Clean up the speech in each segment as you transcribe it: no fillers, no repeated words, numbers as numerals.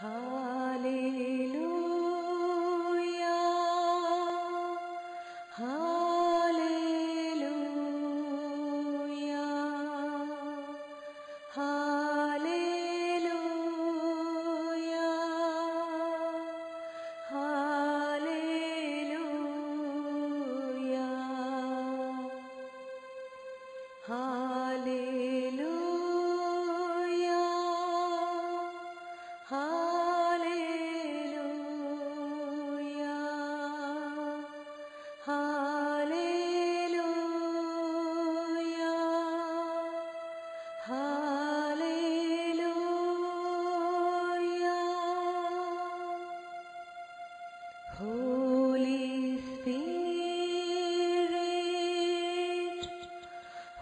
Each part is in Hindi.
हालेलुया, हालेलुया, हालेलुया, हालेलुया, हालेलुया, हालेलुया, हालेलुया, hallelujah. Holy Spirit,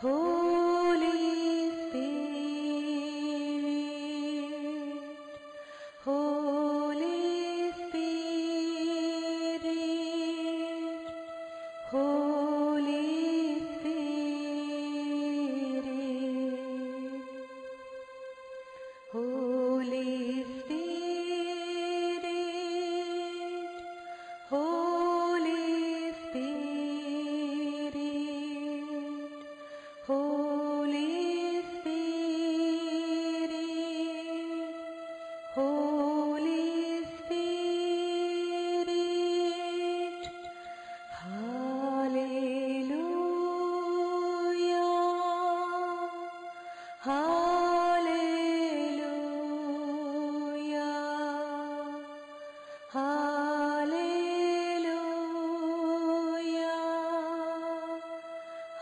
Holy Spirit, Holy Spirit, Holy Spirit, Holy Spirit, Holy Spirit, Holy Spirit, Holy Spirit. Hallelujah, Hallelujah, Hallelujah,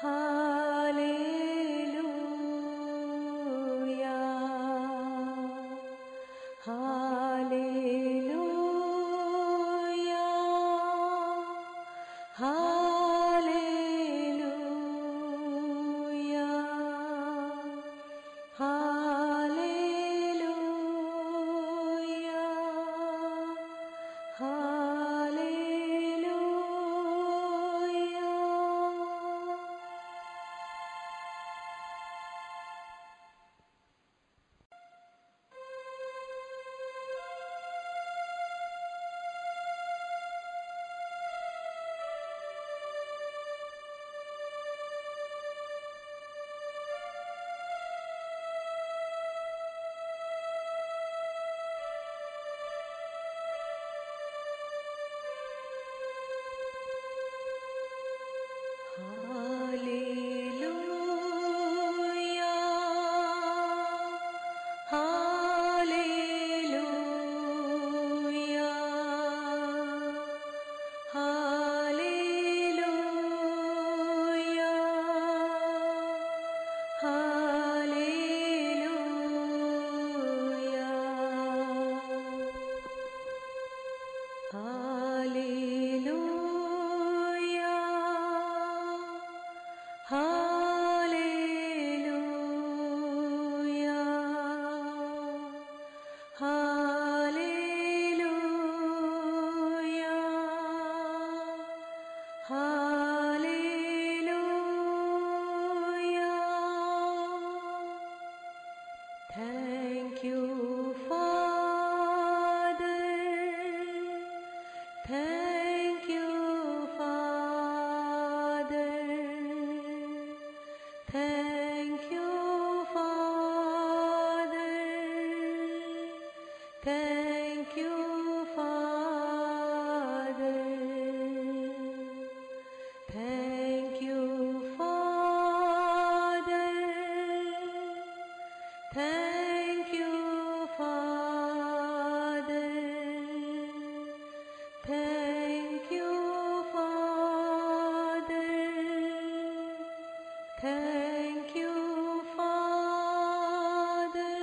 Hallelujah, Hallelujah, Hallelujah, Hallelujah, Hallelujah. Thank you, Father. Thank you, Father. Thank you, Father. Thank you, Father. Thank you, Father. Thank you, Father. Thank you, Father. Thank you, Father.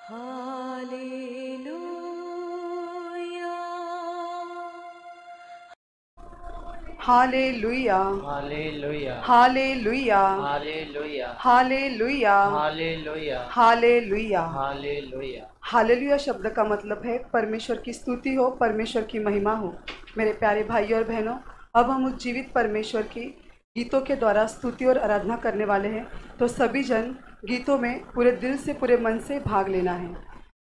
Hallelujah. Hallelujah. Hallelujah. Hallelujah. Hallelujah. Hallelujah. Hallelujah. Hallelujah. Hallelujah शब्द का मतलब है परमेश्वर की स्तुति हो, परमेश्वर की महिमा हो। मेरे प्यारे भाइयों और बहनों, अब हम उस जीवित परमेश्वर की गीतों के द्वारा स्तुति और आराधना करने वाले हैं। तो सभी जन गीतों में पूरे दिल से पूरे मन से भाग लेना है।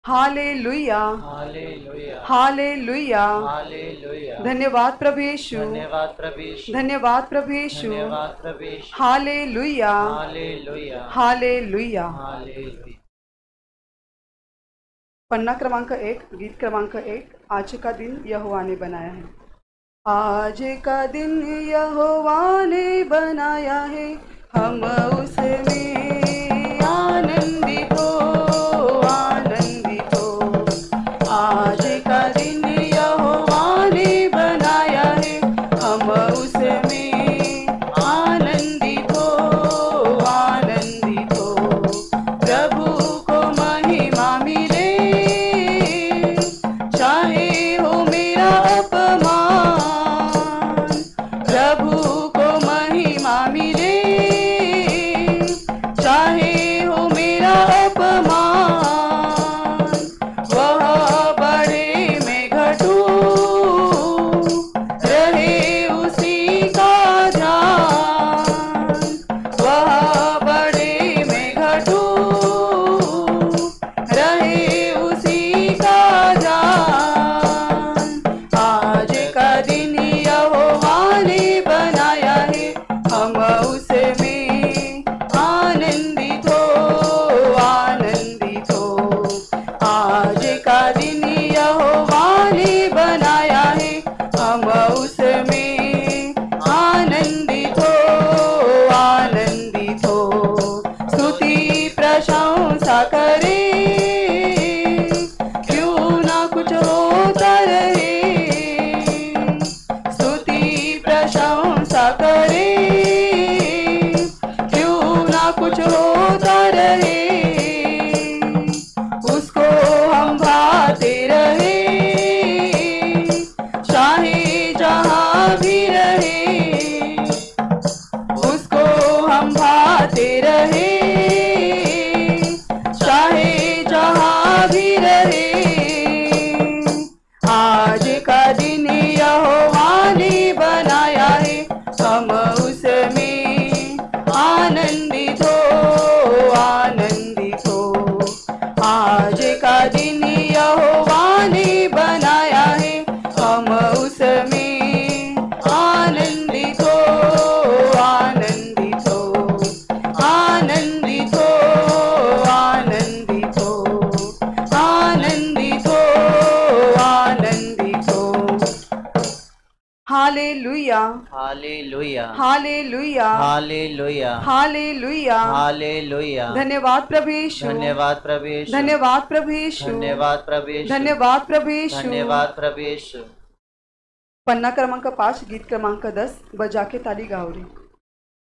हालेलुया, हालेलुया, हालेलुया। हालेलुया। धन्यवाद प्रभु यीशु, धन्यवाद प्रभु यीशु, धन्यवाद प्रभु यीशु। धन्यवाद प्रभु यीशु। हालेलुया, हालेलुया, हालेलुया। हालेलुया। पन्ना क्रमांक 1, गीत क्रमांक 1। आज का दिन यहोवा ने बनाया है। आज का दिन यहोवा ने बनाया है, हम उसमें आनंदित हो, आनंदित हो। आज का दिन यहोवा ने बनाया है, हम उसमें आनंदित हो, आनंदित हो। प्रभु को महिमा मिले, चाहे हो मेरा अपमान। प्रभु को महिमा मिले, चाहे हो मेरा अपमान। वह बढ़े मैं घटूं, रहे उसी का ध्यान। वह बढ़े मैं घटूं, रहे उसी का ध्यान। आज का दिन यहोवा ने बनाया है, हम उसमें आनंदित हो, आनंदित हो। आज का दिन यहोवा ने बनाया है, हम उसमें आनंदित हो, आनंदित हो। स्तुति प्रशंसा करें, क्यों ना कुछ होता रहे। स्तुति प्रशंसा करें, क्यों ना कुछ होता रहे। उसको हम भाते रहे, चाहे जहाँ भी रहे। उसको हम भाते रहे, चाहे जहाँ भी रहे। आज का दिन यहोवा ने बनाया है, हम उसमें आनंदित हो, आनंदित हो। आज का दिन यहोवा ने बनाया है, हम उसमें आनंदित हो, आनंदित हो। आनंदित हो, आनंदित हो, आनंदित हो, आनंदित हो। हालेलुया, हालेलुया, हालेलुया, हालेलुया, हालेलुया। हालेलुया। धन्यवाद प्रभु यीशु, धन्यवाद प्रभु यीशु, धन्यवाद प्रभु यीशु, धन्यवाद प्रभु यीशु, धन्यवाद प्रभु यीशु। धन्यवाद प्रभु यीशु। पन्ना क्रमांक 5, गीत क्रमांक 10। बजा के ताली गाओ रे,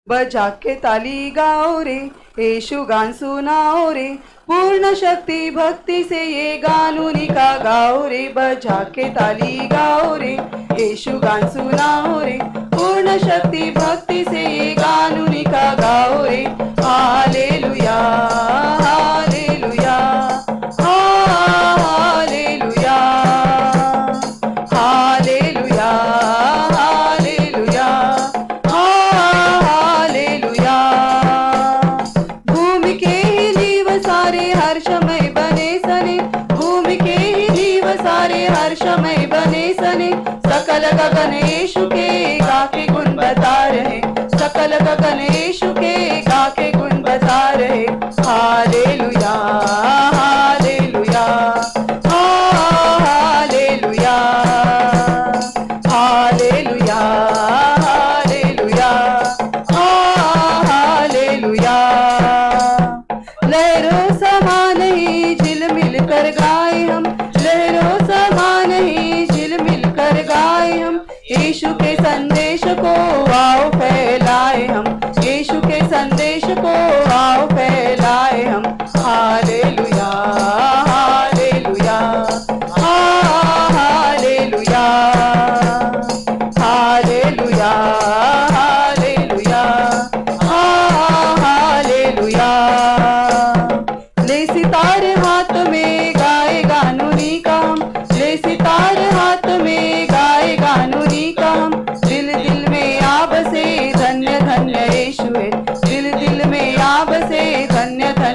बजा के ताली गाओ रे, यीशु गान सुनाओ रे। पूर्ण शक्ति भक्ति से ये गान उन्हीं का गाओ रे। बजा के ताली गाओ रे, यीशु गान सुनाओ रे। पूर्ण शक्ति भक्ति से ये गान उन्हीं का गाओ रे। हालेलुया, हालेलुया, हालेलुया, हालेलुया, हालेलुया, हालेलुया। भूमि के ही जीव सारे हर्षमय बने सने, भूमि के ही जीव सारे हर्षमय बने सने। सकल गगन यीशु के गा के गुण बता रहे, सकल गगन यीशु के गा के गुण बता रहे। हालेलुया, हालेलुया, हालेलुया, हालेलुया, हालेलुया, हालेलुया। लहरों समान ही झिलमिल कर गाए हम, लहरों समान ही झिलमिल कर गाए हम। यीशु के संदेश को आओ फैलाए हम, यीशु के संदेश को आओ फैलाए हम। हालेलुया, हालेलुया, हालेलुया, हालेलुया, हालेलुया, हालेलुया। ले सितारे हाथ में गाए गान उन्हीं का हम, ले सितारे हाथ में गाए गान उन्हीं का हम। दिल दिल में आप से धन्य धन्य यीशु है, दिल दिल में आप से धन्य धन्य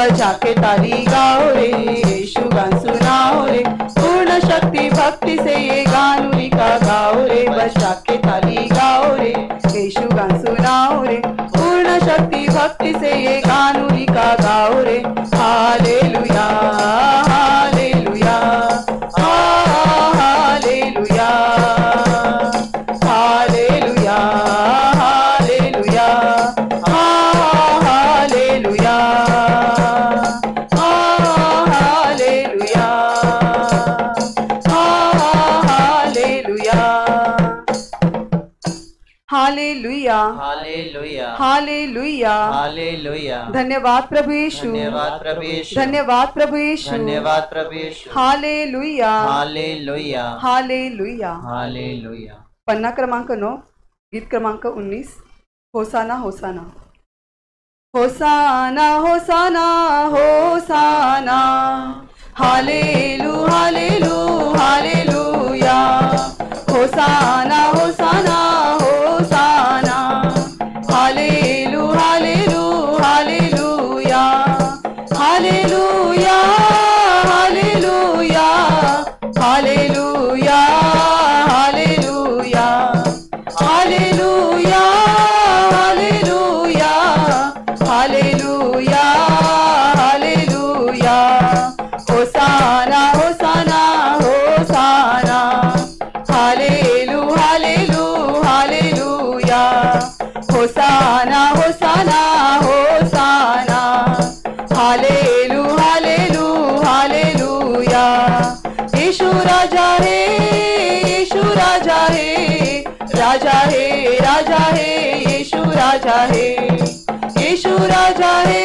बजा के ताली गाओ रे, यीशु गान सुनाओ रे, पूर्ण शक्ति भक्ति से ये गान उन्हीं का गाओ रे, बजा के ताली गाओ रे, यीशु गान सुनाओ रे, पूर्ण शक्ति भक्ति से ये गान उन्हीं का गाओ रे। हालेलुया हालेलुया हालेलुया हालेलुया हालेलुया हालेलुया हालेलुया हालेलुया हालेलुया हालेलुया हालेलुया। धन्यवाद प्रभु यीशु, धन्यवाद प्रभु यीशु, धन्यवाद प्रभु यीशु, धन्यवाद प्रभु यीशु। हालेलुया हालेलुया हालेलुया। हालेलुया। पन्ना क्रमांक 9, गीत क्रमांक 19, होसाना होसाना होसाना होसाना होसाना, हालेलु हालेलु हालेलुया, होसाना होसाना होसाना, हालेलु हालेलु हालेलुया, हालेलुया हालेलुया हालेलुया हालेलुया हालेलुया हालेलुया हालेलुया, होसाना होसाना होसाना, हालेलु हालेलु हालेलुया, होसाना होसाना होसाना, हालेलु हालेलु हालेलुया। यीशु राजा है, यीशु राजा है, राजा है राजा है, यीशु राजा है, यीशु राजा है,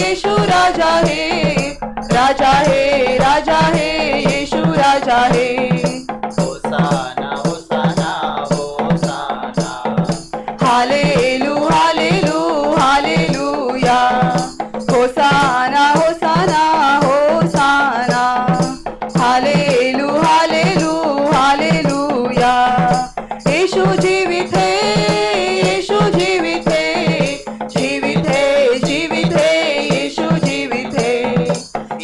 यीशु राजा है, राजा है राजा है, यीशु राजा है। होसाना होसाना होसाना, हालेलु हालेलु हालेलुया, होसाना होसाना होसाना, हालेलु हालेलु हालेलुया। यीशु जीवित है, यीशु जीवित है, जीवित है जीवित है, यीशु जीवित है,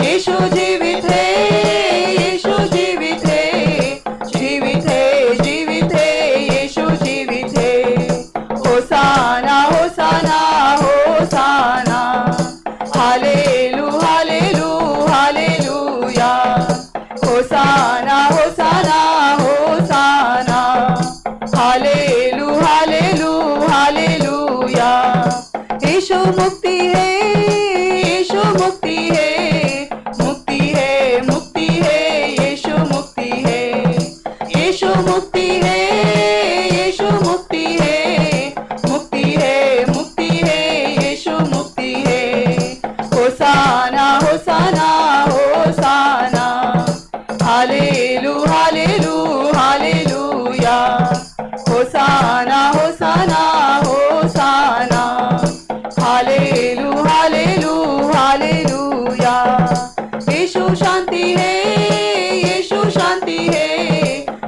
यीशु जीवित है, यीशु जीवित है, जीवित है जीवित है, यीशु जीवित है। होसाना होसाना होसाना, हालेलु हालेलु हालेलुया, होसाना होसाना होसाना, हालेलु हालेलु हालेलुया। यीशु मुक्ति है, यीशु मुक्ति है, मुक्ति है मुक्ति है, यीशु मुक्ति है, यीशु मुक्ति है, यीशु मुक्ति है, मुक्ति है मुक्ति है, यीशु मुक्ति है। होसाना होसाना होसाना, हालेलु हालेलु हालेलुया, होसाना होसाना होसाना, हालेलु हालेलु हालेलुया। यीशु शांति है, यीशु शांति है,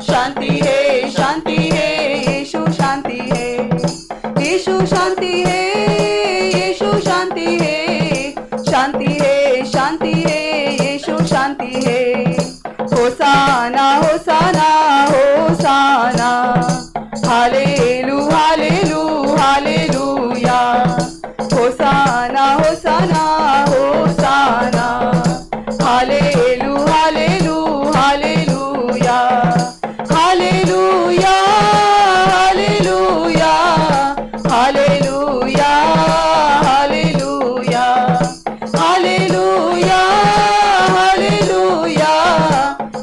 शांति है शांति है, यीशु शांति है, यीशु शांति है, यीशु शांति है, शांति है शांति है, यीशु शांति है। होसाना होसाना होसाना, हालेलु हालेलु हालेलुया, होसाना होसाना होसाना, हालेलु हालेलु हालेलुया, हालेलुया हालेलुया हालेलुया हालेलुया हालेलुया हालेलुया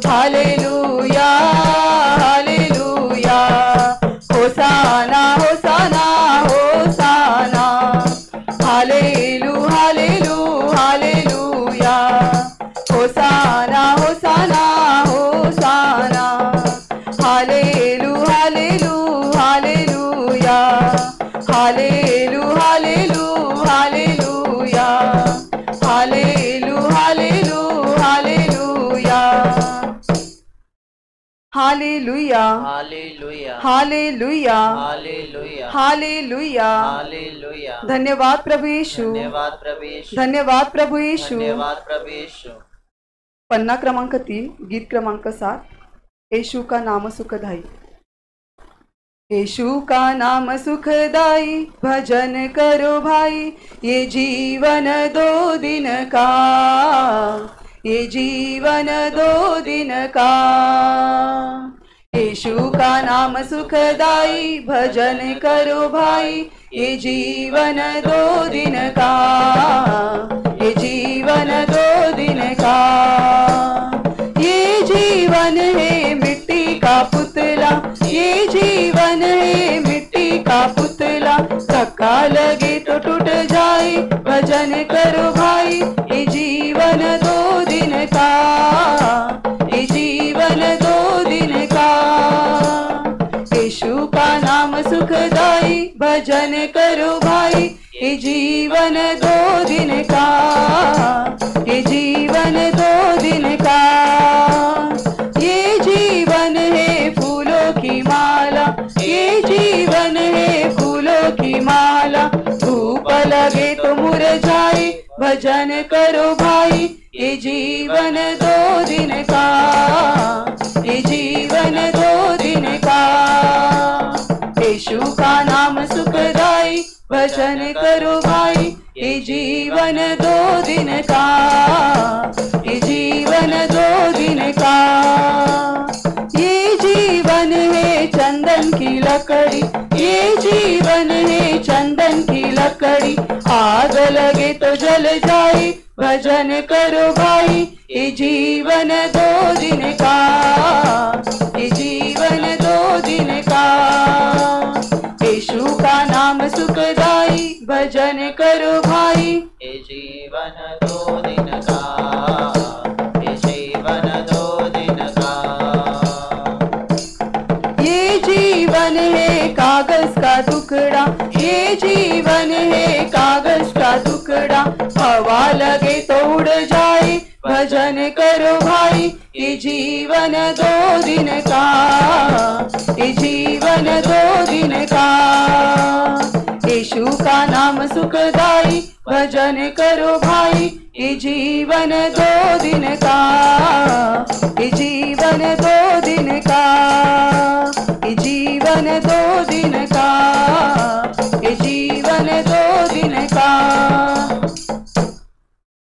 हालेलुया हालेलुया। होसाना होसाना होसाना, हालेलु हालेलु हालेलुया, होसाना होसाना होसाना, हालेलु हालेलु हालेलुया, हालेलु हालेलु हालेलुया, हालेलु हालेलु हालेलुया। हालेलुया, हालेलुया, हालेलुया, हालेलुया, हालेलुया। हालेलुया। धन्यवाद प्रभु यीशु, धन्यवाद प्रभु यीशु, धन्यवाद प्रभु यीशु। धन्यवाद प्रभु यीशु। पन्ना क्रमांक 3, गीत क्रमांक 7, यीशु का नाम सुखदाई। यीशु का नाम सुखदाई, भजन करो भाई, ये जीवन 2 दिन का, ये जीवन 2 दिन का। यीशु का नाम सुखदाई, भजन करो भाई, ये जीवन 2 दिन का, ये जीवन 2 दिन का। ये जीवन है मिट्टी का पुतला, ये जीवन है मिट्टी का पुतला, धक्का लगे तो टूट जाए, भजन करो भाई, ये जीवन 2 दिन का, ये जीवन 2 दिन का। यीशु का नाम सुखदाई, भजन करो भाई, ये जीवन 2 दिन का, ये जीवन 2 दिन का। ये जीवन है फूलों की माला, ये जीवन है फूलों की माला, धूप लगे तो मुरझाए, भजन करो भाई, ये जीवन 2 दिन का, ये जीवन 2 दिन का। यीशु का नाम सुखदाई, भजन करो भाई, ये जीवन 2 दिन का, ये जीवन 2 दिन का। ये जीवन है चंदन की लकड़ी, ये जीवन है चंदन की लकड़ी, आग लगे तो जल जाए, भजन करो भाई, ये जीवन 2 दिन का, ये जीवन 2 दिन का। यीशु का नाम सुखदाई, भजन करो भाई, ये जीवन 2 दिन का, ये जीवन 2 दिन का। ये जीवन है कागज का टुकड़ा, ये जीवन है कागज का टुकड़ा, हवा लगे तो उड़ जाए, भजन करो भाई, ये जीवन 2 दिन का, ये जीवन 2 दिन का। यीशु का नाम सुखदाई, भजन करो भाई, ये जीवन 2 दिन का, ये जीवन 2 दिन का, ये जीवन 2 दिन का, ये जीवन 2 दिन का।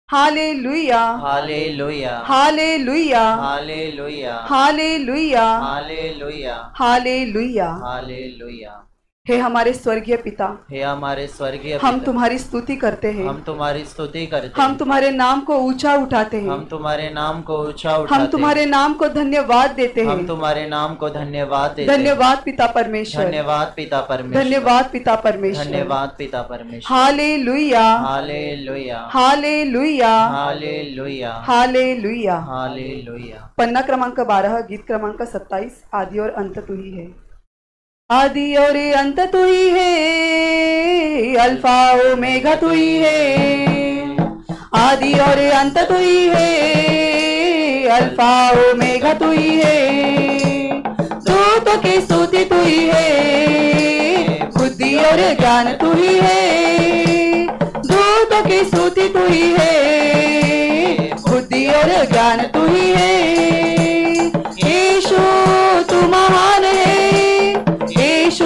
हालेलुया, हालेलुया, हालेलुया, हालेलुया, हालेलुया, हालेलुया, हालेलुया। हालेलुया। हे हमारे स्वर्गीय पिता, हे हमारे स्वर्गीय हम पिता, तुम्हारी स्तुति करते हैं, हम तुम्हारी स्तुति करते हम हैं, तुम्हारे नाम को ऊंचा उठाते हैं, हम तुम्हारे नाम को ऊंचा उठाते हम हैं, तुम्हारे नाम को धन्यवाद देते हम हैं। तुम्हारे नाम को धन्यवाद देते हैं। धन्यवाद पिता परमेश्वर, धन्यवाद पिता परमेश्वर, धन्यवाद पिता परमेश्वर। धन्यवाद पिता परमेश्वर। हालेलुया, हालेलुया, हालेलुया, हालेलुया, हालेलुया। हालेलुया। पन्ना क्रमांक 12, गीत क्रमांक 27, आदि और अंत तू ही है। आदि और अंत तू ही है, अल्फा ओमेगा तू ही है। आदि और अंत तू ही है, अल्फा ओमेगा तू ही है। दूतों की स्तुति तू ही है, बुद्धि और ज्ञान तू ही है। दूतों की स्तुति तू ही है, बुद्धि और ज्ञान तू ही है। यीशु तू महान है, यीशु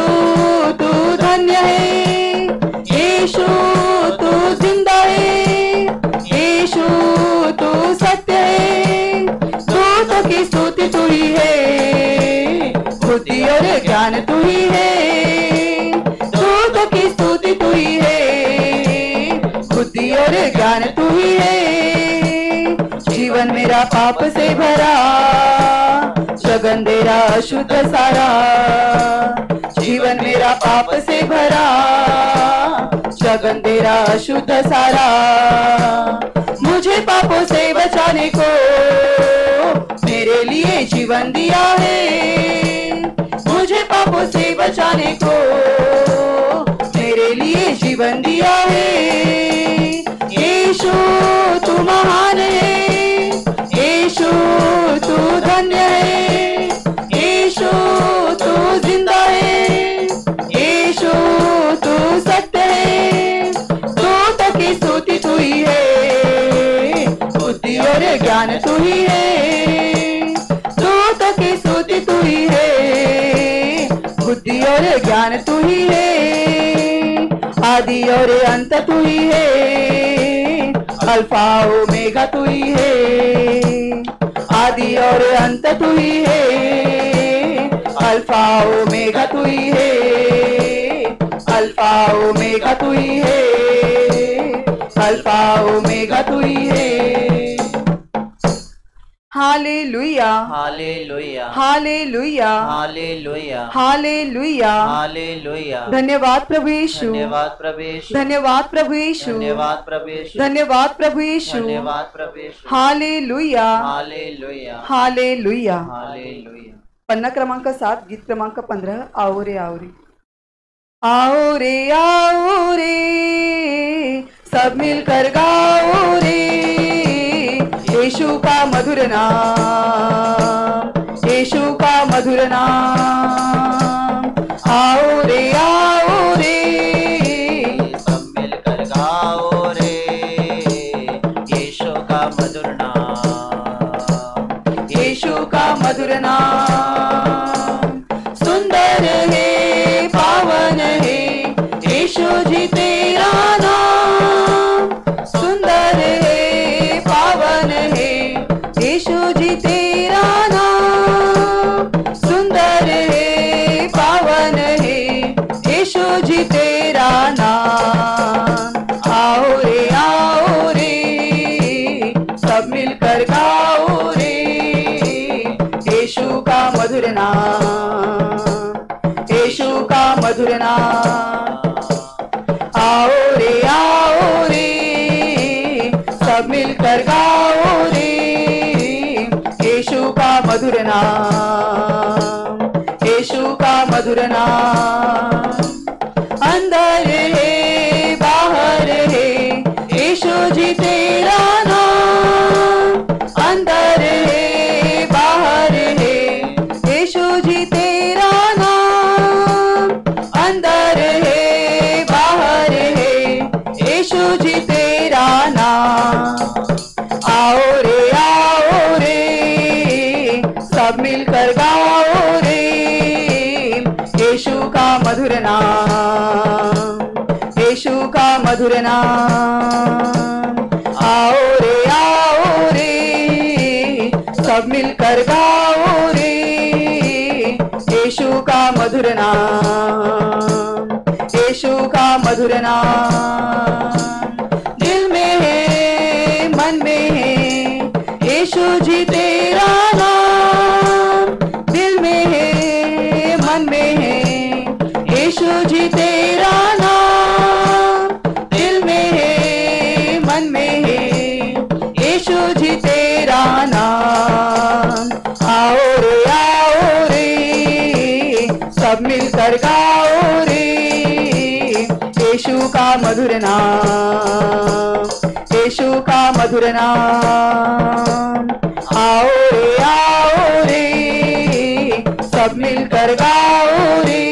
तू धन्य है, यीशु तू जिंदा है, यीशु तू सत्य है। दूतों की स्तुति तू ही है, बुद्धि और ज्ञान तू ही है। दूतों की स्तुति तू ही है, बुद्धि और ज्ञान तू ही है। जीवन मेरा पाप से भरा, गगन तेरा अशुद्ध सारा। जीवन मेरा पाप से भरा, गगन तेरा अशुद्ध सारा। मुझे पापों से बचाने को मेरे लिए जीवन दिया है। मुझे पापों से बचाने को मेरे लिए जीवन दिया है। यीशु तू महान है, यीशु तू धन्य है, ज्ञान तू ही है, सूत की सूती तू ही है, बुद्धि और ज्ञान तू ही है, आदि और अंत तू ही है, अल्फा ओमेगा तू ही है, आदि और अंत तू ही है, अल्फा ओमेगा तू ही है, अल्फा ओमेगा तू ही है, अल्फा ओमेगा तू ही है। हालेलुया हालेलुया हालेलुया हालेलुया हालेलुया। हालेलुया। धन्यवाद प्रभु यीशु, धन्यवाद प्रभु यीशु, धन्यवाद प्रभु यीशु, धन्यवाद प्रभु यीशु, धन्यवाद प्रभु यीशु। धन्यवाद प्रभु यीशु। हालेलुया हालेलुया हालेलुया। हालेलुया। पन्ना क्रमांक 7 गीत क्रमांक 15 आओ रे आओ रे। आओ रे आओ रे सब मिलकर गाओ रे, यीशु का मधुर नाम, यीशु का मधुर नाम। आओ रे सब मिलकर गाओ रे, यीशु का मधुर नाम, यीशु का मधुर नाम। सुंदर है पावन है यीशु जी तेरा नाम, सुंदर है पावन है यीशु जी तेरा नाम, सुंदर है पावन है यीशु जी तेरा नाम। आओ रे सब मिलकर गाओ रे, यीशु का मधुर नाम, यीशु का मधुर नाम। आओ रे सब मिलकर गाओ रे, यीशु का मधुर नाम, यीशु का मधुर नाम। अंदर है बाहर है यीशु जी तेरा नाम, अंदर है बाहर है यीशु जी तेरा नाम, अंदर है बाहर है यीशु जी तेरा नाम। आओ रे सब मिलकर गाओ रे, यीशु का मधुर नाम, यीशु का मधुर नाम। आओ रे सब मिलकर गाओ रे, यीशु का मधुर नाम, यीशु का मधुर नाम। दिल में है मन में है यीशु जी तेरा नाम, दिल में है मन में है यीशु जी तेरा नाम, दिल में है मन में है यीशु जी तेरा नाम। आओ रे सब मिलकर गाओ रे, यीशु का मधुर नाम, यीशु का मधुर नाम। आओ रे सब मिलकर गाओ रे,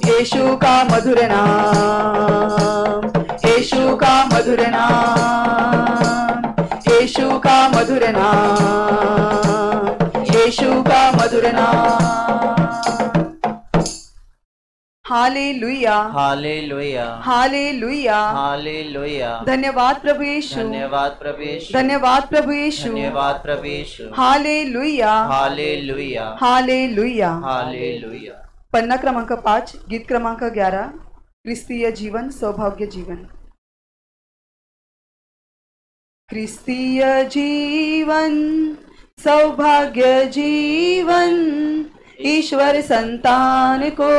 यीशु का मधुर नाम, यीशु का मधुर नाम, यीशु का मधुर नाम, यीशु का मधुर नाम। हालेलुया हालेलुया हालेलुया हालेलुया। धन्यवाद प्रभु यीशु, धन्यवाद प्रभु यीशु, धन्यवाद प्रभु यीशु, धन्यवाद प्रभु यीशु। हालेलुया हालेलुया हालेलुया। हालेलुया। पन्ना क्रमांक 5 गीत क्रमांक 11 ख्रिस्तीय जीवन सौभाग्य जीवन। ख्रिस्तीय जीवन सौभाग्य जीवन, ईश्वर संतान को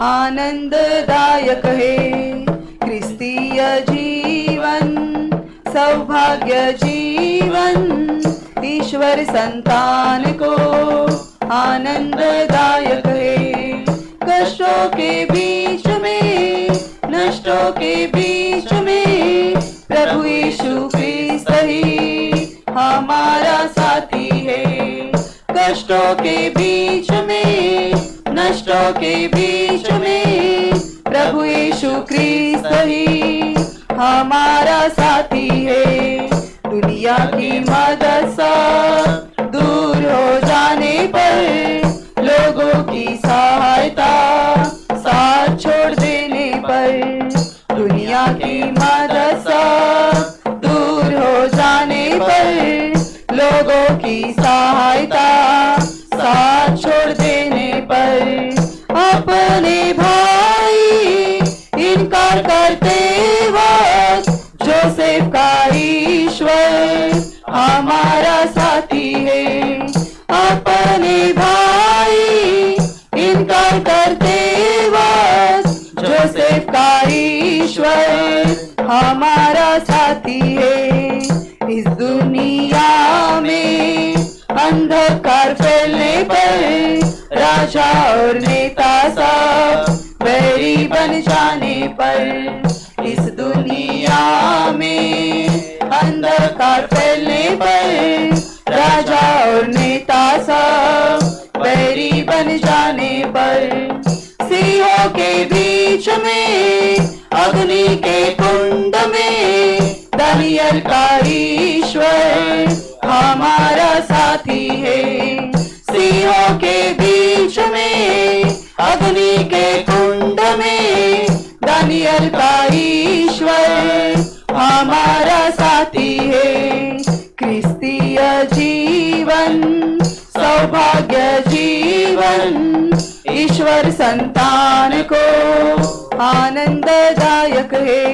आनंददायक है। ख्रिस्तीय जीवन सौभाग्य जीवन, ईश्वर संतान को आनंददायक है। कष्टों के बीच में, नष्टों के बीच में, प्रभु यीशु क्रिस्त ही हमारा साथी है। कष्टों के बीच में, नष्टों के बीच में, प्रभु यीशु क्रिस्त ही हमारा साथी है। दुनिया दुनिया की मदद सब दूर हो जाने पर, लोगों की सहायता साथ छोड़ देने पर, दुनिया की मदद सब दूर हो जाने पर, लोगों की सहायता साथ छोड़ देने पर, अपने भाई इनकार करते वक्त जोसेफ का ईश्वर हमारा साथी है। अपने भाई इनकार करते वक्त जोसेफ का ईश्वर हमारा साथी है। इस दुनिया में अंधकार फैलने पर, राजा और नेता सब बैरी बन जाने पर, इस दुनिया में अंधकार फैलने पर, राजा और नेता सब बैरी बन जाने पर, सिंहों के बीच में अग्नि के कुंड में दानियल का ईश्वर हमारा साथी है। सिंहों के बीच में अग्नि के कुंड में दानियल का ईश्वर हमारा साथी है। क्रिस्तीय जीवन सौभाग्य जीवन ईश्वर संतान को आनंददायक है।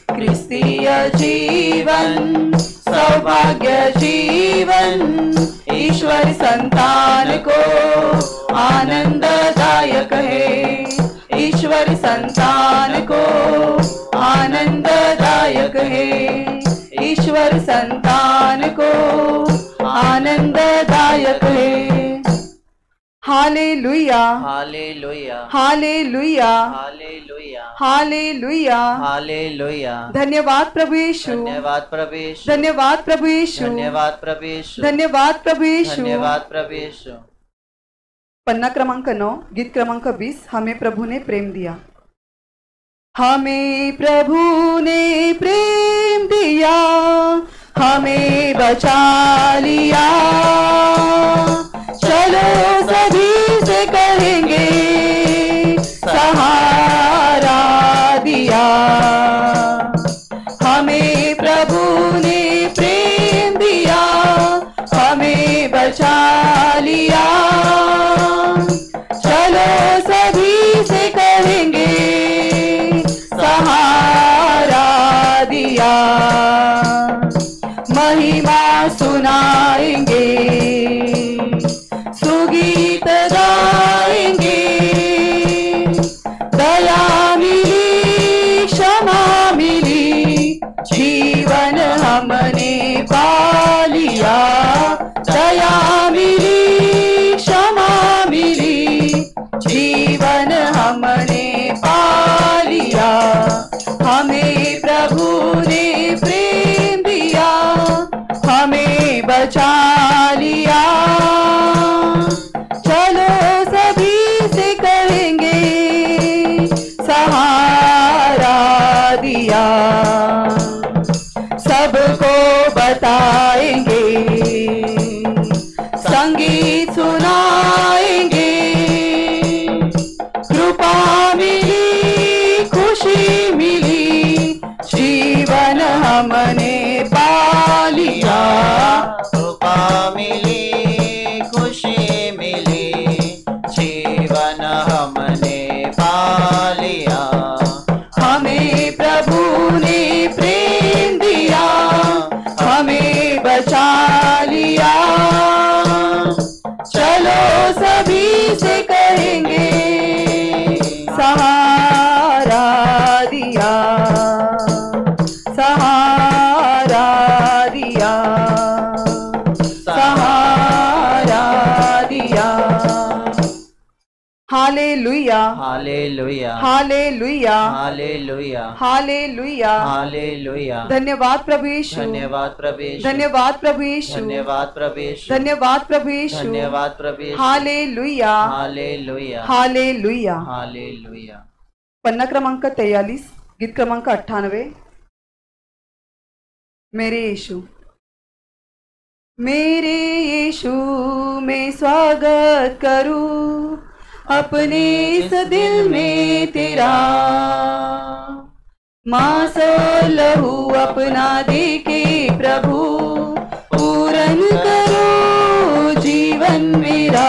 क्रिस्तीय जीवन सौभाग्य जीवन ईश्वर संतान को आनंददायक है। ईश्वर संतान को आनंददायक है। ईश्वर संतान को आनंददायक है। हालेलुया हालेलुया हालेलुया हालेलुया हालेलुया हालेलुया। धन्यवाद प्रभु यीशु, धन्यवाद प्रभु यीशु, धन्यवाद प्रभु यीशु, धन्यवाद प्रभु यीशु, धन्यवाद प्रभु यीशु, धन्यवाद प्रभु यीशु। पन्ना क्रमांक 9 गीत क्रमांक 20 हमें प्रभु ने प्रेम दिया। हमें प्रभु ने प्रेम दिया, हमें बचा लिया, चलो सभी से कहेंगे सहारा दिया। हमें प्रभु ने प्रेम दिया, हमें बचा लिया, चलो सभी से कहेंगे सहारा दिया। महिमा सुनाएंगे, सुगीत गाएंगे, दया मिली क्षमा मिली, जीवन हमने पा लिया। दया मिली क्षमा मिली, जीवन हमने पा लिया। हमें प्रभु ने प्रेम दिया, हमें बचा लिया, चलो सभी से कहेंगे सहारा दिया। सबको बताएंगे, संगीत सुनाएंगे, कृपा मिली खुशी मिली, जीवन हमने पा लिया। कृपा मिली खुशी मिली, जीवन हमने पा लिया। हमें प्रभु ने प्रेम दिया, हमें बचा लिया, चलो सभी से कहेंगे सहारा दिया, सहारा दिया, सहारा दिया। हालेलुया हालेलुया हालेलुया हालेलुया हालेलुया। हालेलुया। धन्यवाद प्रभु यीशु, धन्यवाद प्रभु यीशु, धन्यवाद प्रभु यीशु, धन्यवाद प्रभु यीशु, धन्यवाद प्रभु यीशु, धन्यवाद प्रभु यीशु। हालेलुया हालेलुया हालेलुया। हालेलुया। पन्ना क्रमांक 43 गीत क्रमांक 98 मेरे यीशु। मेरे यीशु मैं स्वागत करूं अपने इस दिल में तेरा। मांसो लहू अपना दे के प्रभु पूरन करो जीवन मेरा।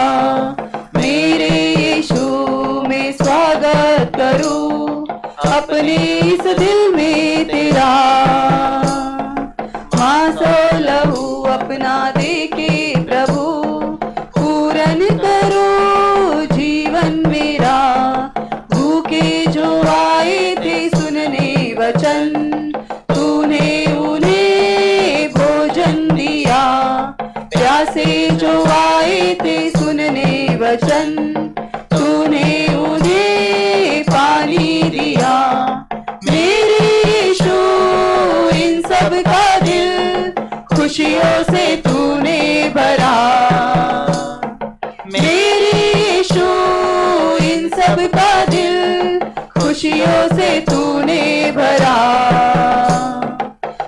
मेरे यीशु मैं स्वागत करूं अपने इस दिल में तेरा। मांसो लहू अपना दे के प्रभु पूरन करो जीवन मेरा। भूखे जो आए थे सुनने वचन तूने उन्हें भोजन दिया। प्यासे जो आए थे सुनने वचन तूने उन्हें पानी दिया। मेरे यीशु इन सब का दिल खुशियों से तूने भरा। मेरे यीशु इन सब का दिल खुशियों से तूने भरा।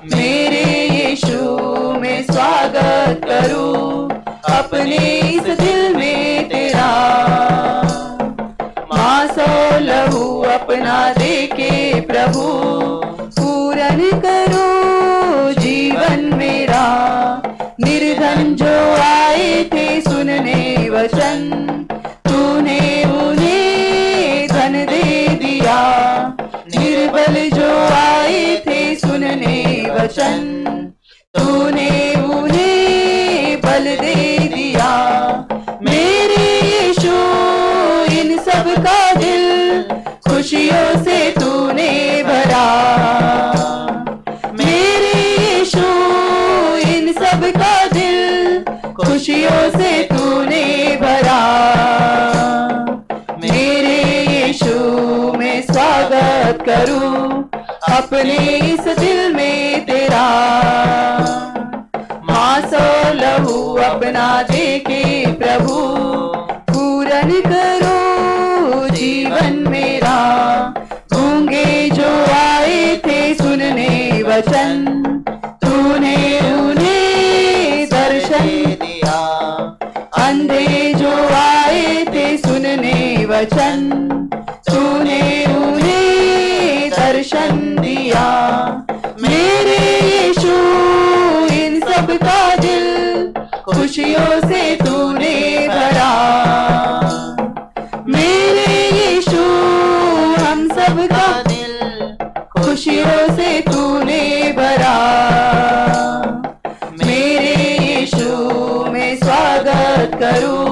मेरे यीशु मैं स्वागत करूं अपने इस दिल में तेरा। मांसो लहू अपना दे के प्रभु पूरन करो जीवन मेरा। निर्धन जो आए थे सुनने वचन तूने उन्हें धन दे दिया। निर्बल जो आए थे सुनने वचन तूने उन्हें बल दे दिया। मेरे यीशु इन सब का दिल खुशियों से तूने भरा। मेरे यीशु इन सब का दिल खुशियों से तूने भरा। मेरे यीशु मैं स्वागत करूं अपने इस दिल में तेरा। मांसो लहू अपना दे के प्रभु पूरन करो जीवन मेरा। गूंगे जो आए थे सुनने वचन तूने उन्हें दर्शन दिया। अंधे जो आए थे सुनने वचन तूने उन्हें दर्शन दिया। मेरे यीशु इन सब का दिल खुशियों से तूने भरा। मेरे यीशु हम सब का दिल खुशियों से तूने भरा। मेरे यीशु मैं स्वागत करूं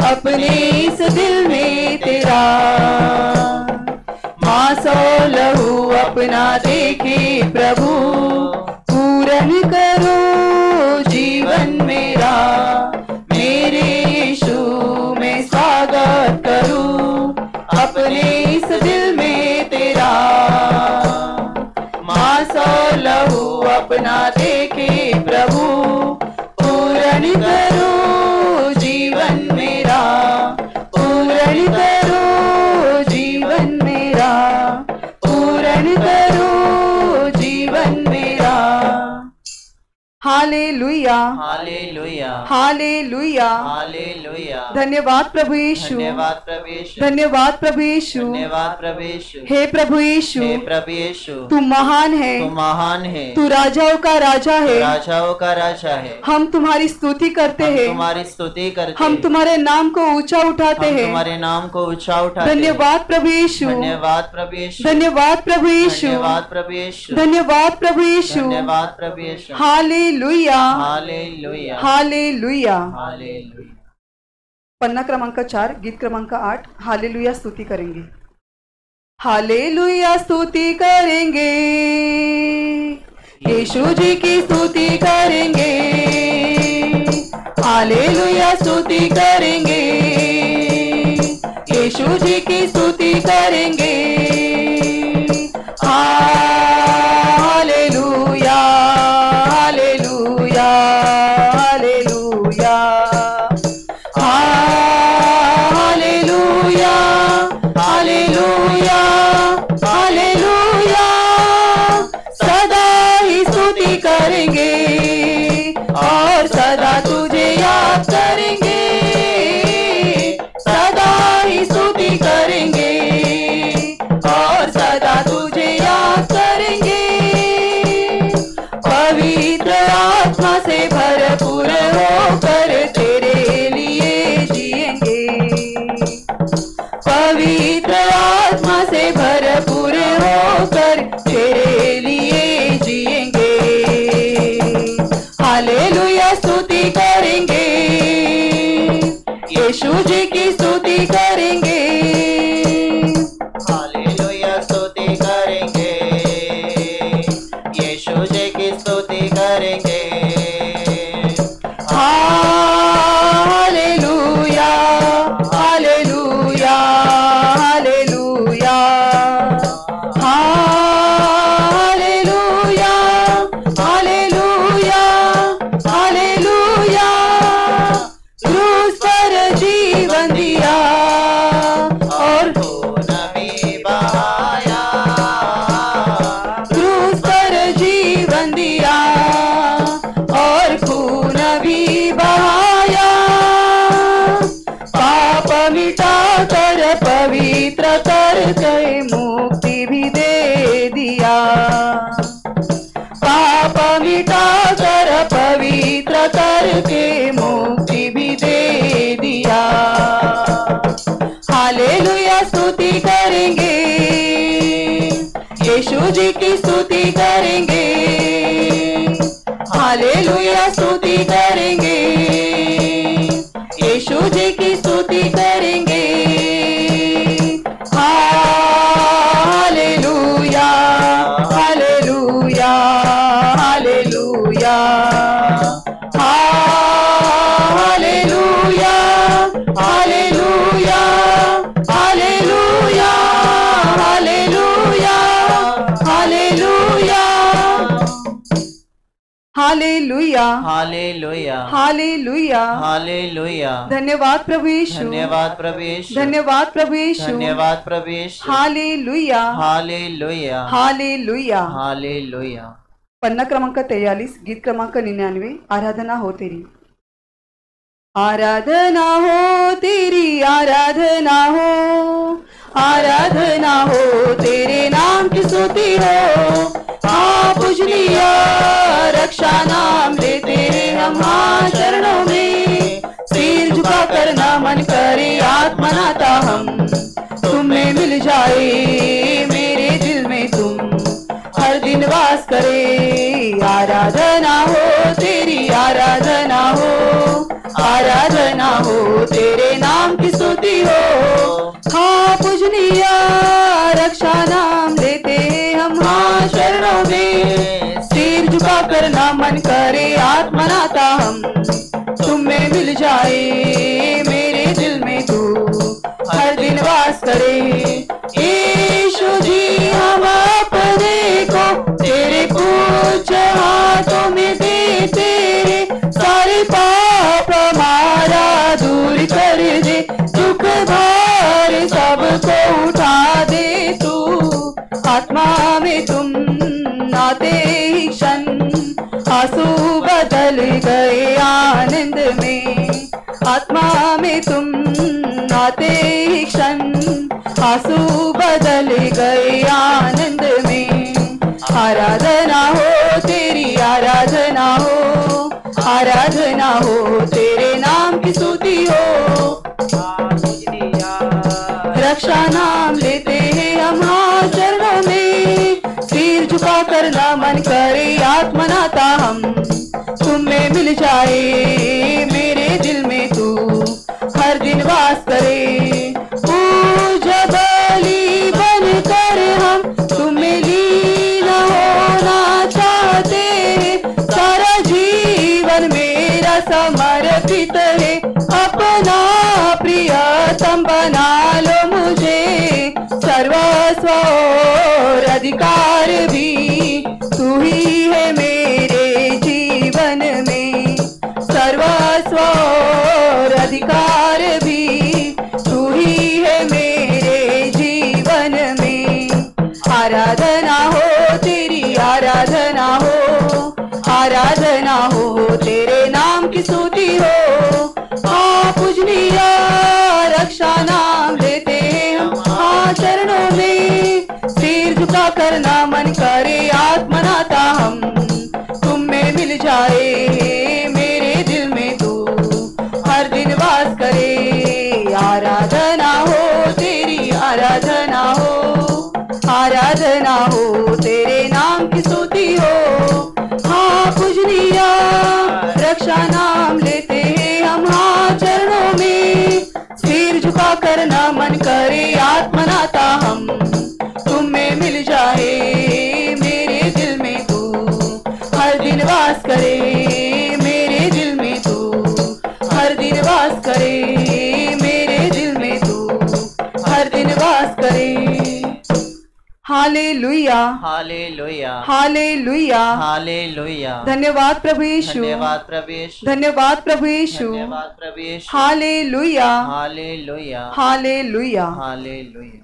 अपने इस दिल में तेरा। मांसो लहू अपना दे के प्रभु पूरन करो जीवन मेरा। मेरे यीशु मैं स्वागत करूं अपने इस दिल में तेरा। मांसो लहू अपना दे के प्रभु पूरन करो जीवन मेरा। पूरन करो जीवन मेरा। पूरन करो जीवन मेरा। हालेलुया हालेलुया हालेलुया हालेलुया। धन्यवाद प्रभु यीशु। धन्यवाद प्रभु यीशु। धन्यवाद प्रभु यीशु। धन्यवाद प्रभु यीशु। हे प्रभु यीशु हे प्रभु यीशु, तू महान है। तू महान है। तू राजाओं का राजा है। राजाओं का राजा है। हम तुम्हारी स्तुति करते हैं। तुम्हारी स्तुति करते हम हैं। तुम्हारे नाम को ऊंचा उठाते हम हैं। तुम्हारे नाम को ऊंचा उठाते हैं। धन्यवाद प्रभु यीशु। धन्यवाद प्रभु यीशु। धन्यवाद प्रभु यीशु। धन्यवाद प्रभु यीशु। धन्यवाद प्रभु यीशु। धन्यवाद प्रभु यीशु। हालेलुया हालेलुया हालेलुया। हालेलुया। पन्ना क्रमांक 4 गीत क्रमांक 8 हालेलुया स्तुति करेंगे। हालेलुया स्तुति करेंगे, यीशु जी की स्तुति करेंगे। हालेलुया स्तुति करेंगे, यीशु जी की स्तुति करेंगे। हालेलुया हालेलुया हालेलुया हालेलुया हालेलुया हालेलुया। सदा ही स्तुति करेंगे और सदा पवित्र आत्मा से भरपूर होकर तेरे लिए जिएंगे। पवित्र आत्मा से भरपूर होकर तेरे लिए जिएंगे। हालेलुया स्तुति करेंगे, यीशु जी की स्तुति करेंगे। हालेलुया स्तुति करेंगे, यीशु जी की स्तुति करेंगे। हालेलुया हालेलुया हालेलुया हालेलुया हालेलुया हालेलुया। क्रूस पर जीवन दिया और खून भी बहाया, क्रूस पर जीवन दिया और खून भी बहाया। पाप मिटा कर पवित्र करके मुक्ति भी दे दिया। पाप मिटा कर पवित्र करके मुक्ति भी दे दिया। हालेलुया स्तुति करेंगे, यीशु जी की स्तुति करेंगे। हालेलुया स्तुति करेंगे, यीशु जी की स्तुति करेंगे। हालेलुया हालेलुया हालेलुया हालेलुया हालेलुया हालेलुया हालेलुया हालेलुया हालेलुया हालेलुया। हालेलुया। धन्यवाद प्रभु यीशु, धन्यवाद प्रभु यीशु, धन्यवाद प्रभु यीशु, धन्यवाद प्रभु यीशु। हालेलुया हालेलुया हालेलुया। हालेलुया। पन्ना क्रमांक 43, गीत क्रमांक 99, आराधना हो तेरी। आराधना हो तेरी, आराधना हो, आराधना हो तेरे नाम की स्तुति हो। हाँ पूजनीय रक्षा नाम लेते हैं हम हाँ चरणों में। सिर झुका कर नमन करे आत्मनाता हम, तुम्हें मिल जाए मेरे दिल में तुम हर दिन वास करे। आराधना हो तेरी, आराधना हो, आराधना हो तेरे नाम की स्तुति हो। हाँ पूजनीय रक्षा नाम लेते हम हाँ शरणों में। सिर झुका कर नमन करे आत्मनाता हम, तुम्हें मिल जाए मेरे दिल में तू हर दिन वास करे। यीशु जी हम अपने को तेरे पूज्य हाथों में देते हैं। सारे पाप हमारा दूर कर दे, दुख भार सबको उठा दे तू। आत्मा में तुम आते ही क्षण आंसू बदल गए आनंद में। आत्मा में तुम आते ही क्षण आंसू बदल गए आनंद में। आराधना हो तेरी, आराधना हो, आराधना हो तेरे नाम की स्तुति हो। रक्षा नाम लेते हैं हम हाँ चरणों में। सिर झुका कर नमन करे आत्मनाता हम, तुम्हें मिल जाए मेरे दिल में तू हर दिन वास करे। पूज्य बलि बनकर हम तुम्हें लीन होना चाहते हैं। सारा जीवन मेरा समर्पित है, अपना प्रियतम बना लो मुझे। सर्वस्व और अधिकार भी तू ही है मेरे जीवन में। सर्वस्व और अधिकार भी तू ही है मेरे जीवन में। आराधना हो तेरी, आराधना हो, आराधना हो तेरे नाम की स्तुति हो। हाँ पूजनीय रक्षा नाम लेते हैं हम हाँ चरणों में। सिर झुका कर नमन करे आत्मनाता हम, तुम जाए मेरे दिल में तू हर दिन वास करे। आराधना हो तेरी आराधना हो तेरे नाम की स्तुति हो। हाँ पूजनीया रक्षा नाम लेते हैं हम, हाँ चरणों में सिर झुका कर नमन करे। आत्मनाता हम तुम में मिल जाए मेरे दिल में तू हर दिन वास करे। मेरे दिल में तू हर दिन वास करे। मेरे दिल में तू हर दिन वास करे। हालेलुया हालेलुया हालेलुया हालेलुया। धन्यवाद प्रभु यीशु, धन्यवाद प्रभु यीशु, धन्यवाद प्रभु यीशु। धन्यवाद प्रभु यीशु। हालेलुया हालेलुया हालेलुया। हालेलुया।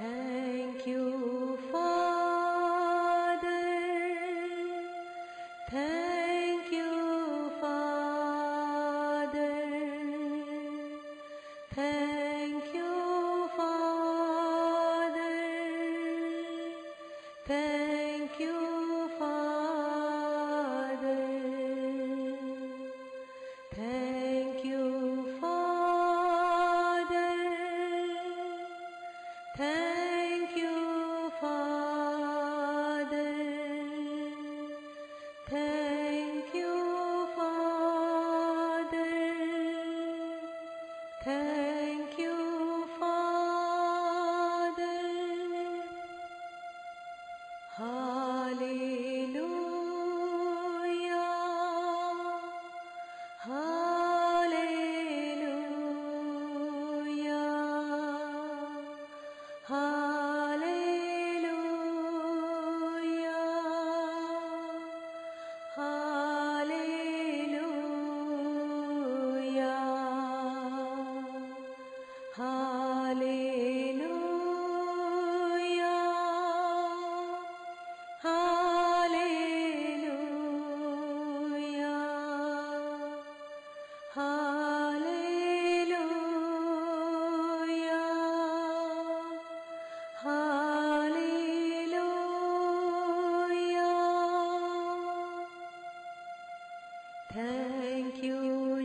Thank you, Father. Thank you, Father. Thank you, Father. Thank you, Father. Thank you, Father. Thank you, Father. Thank you, Father. Thank you, Father. Hallelujah. Thank you,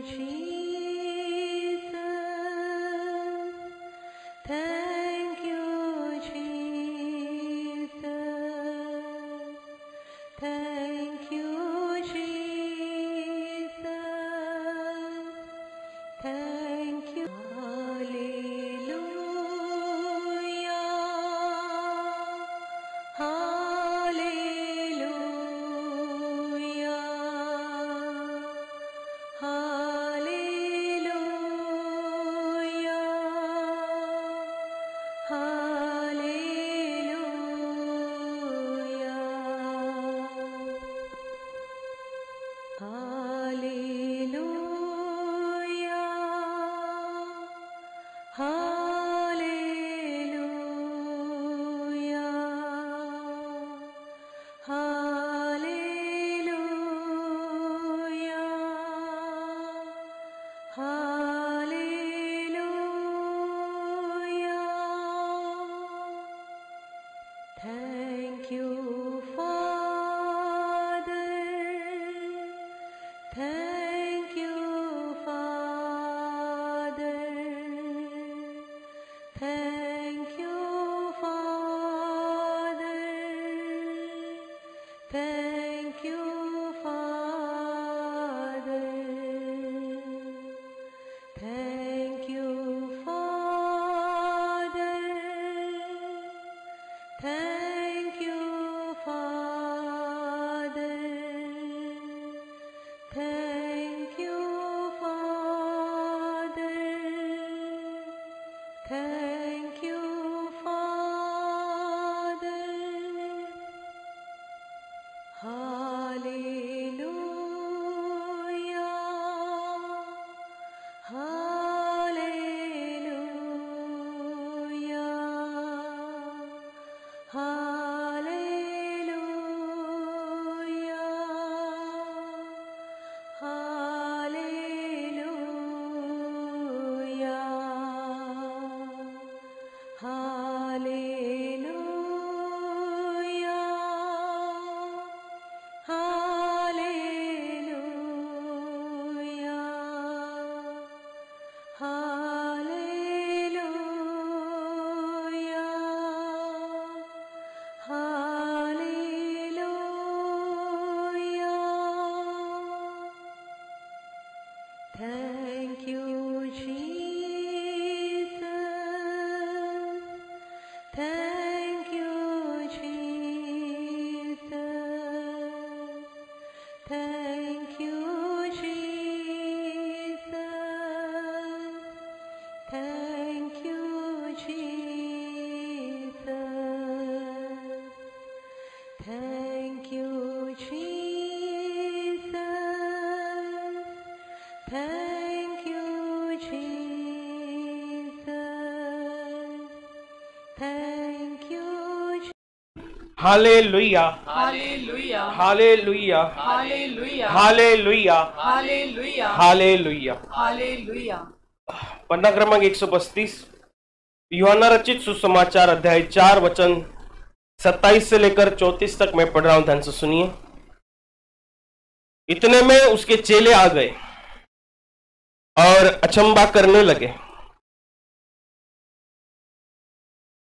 Jesus. Thank you, Jesus. Thank you, Jesus. Thank you. Thank you, Father. Thank you, Father. Thank you, Father. Thank you, Father. Thank you, Father. Thank you, Father. Thank you, Father. Thank you, Father. Hallelujah. Hallelujah. Hallelujah. Hallelujah. Hallelujah. Hallelujah. Hallelujah. Hallelujah. Thank you, Jesus. Thank you, Jesus. Thank you, Jesus. Thank you, Jesus. Thank you, Jesus. Thank you, Jesus. Thank you, हालेलुया हालेलुया हालेलुया हालेलुया हालेलुया हालेलुया हालेलुया। हालेलुया। पन्ना क्रमांक 135 यूहन्ना रचित सुसमाचार अध्याय 4 वचन 27 से लेकर 34 तक मैं पढ़ रहा हूं, ध्यान से सुनिए। इतने में उसके चेले आ गए और अचंबा करने लगे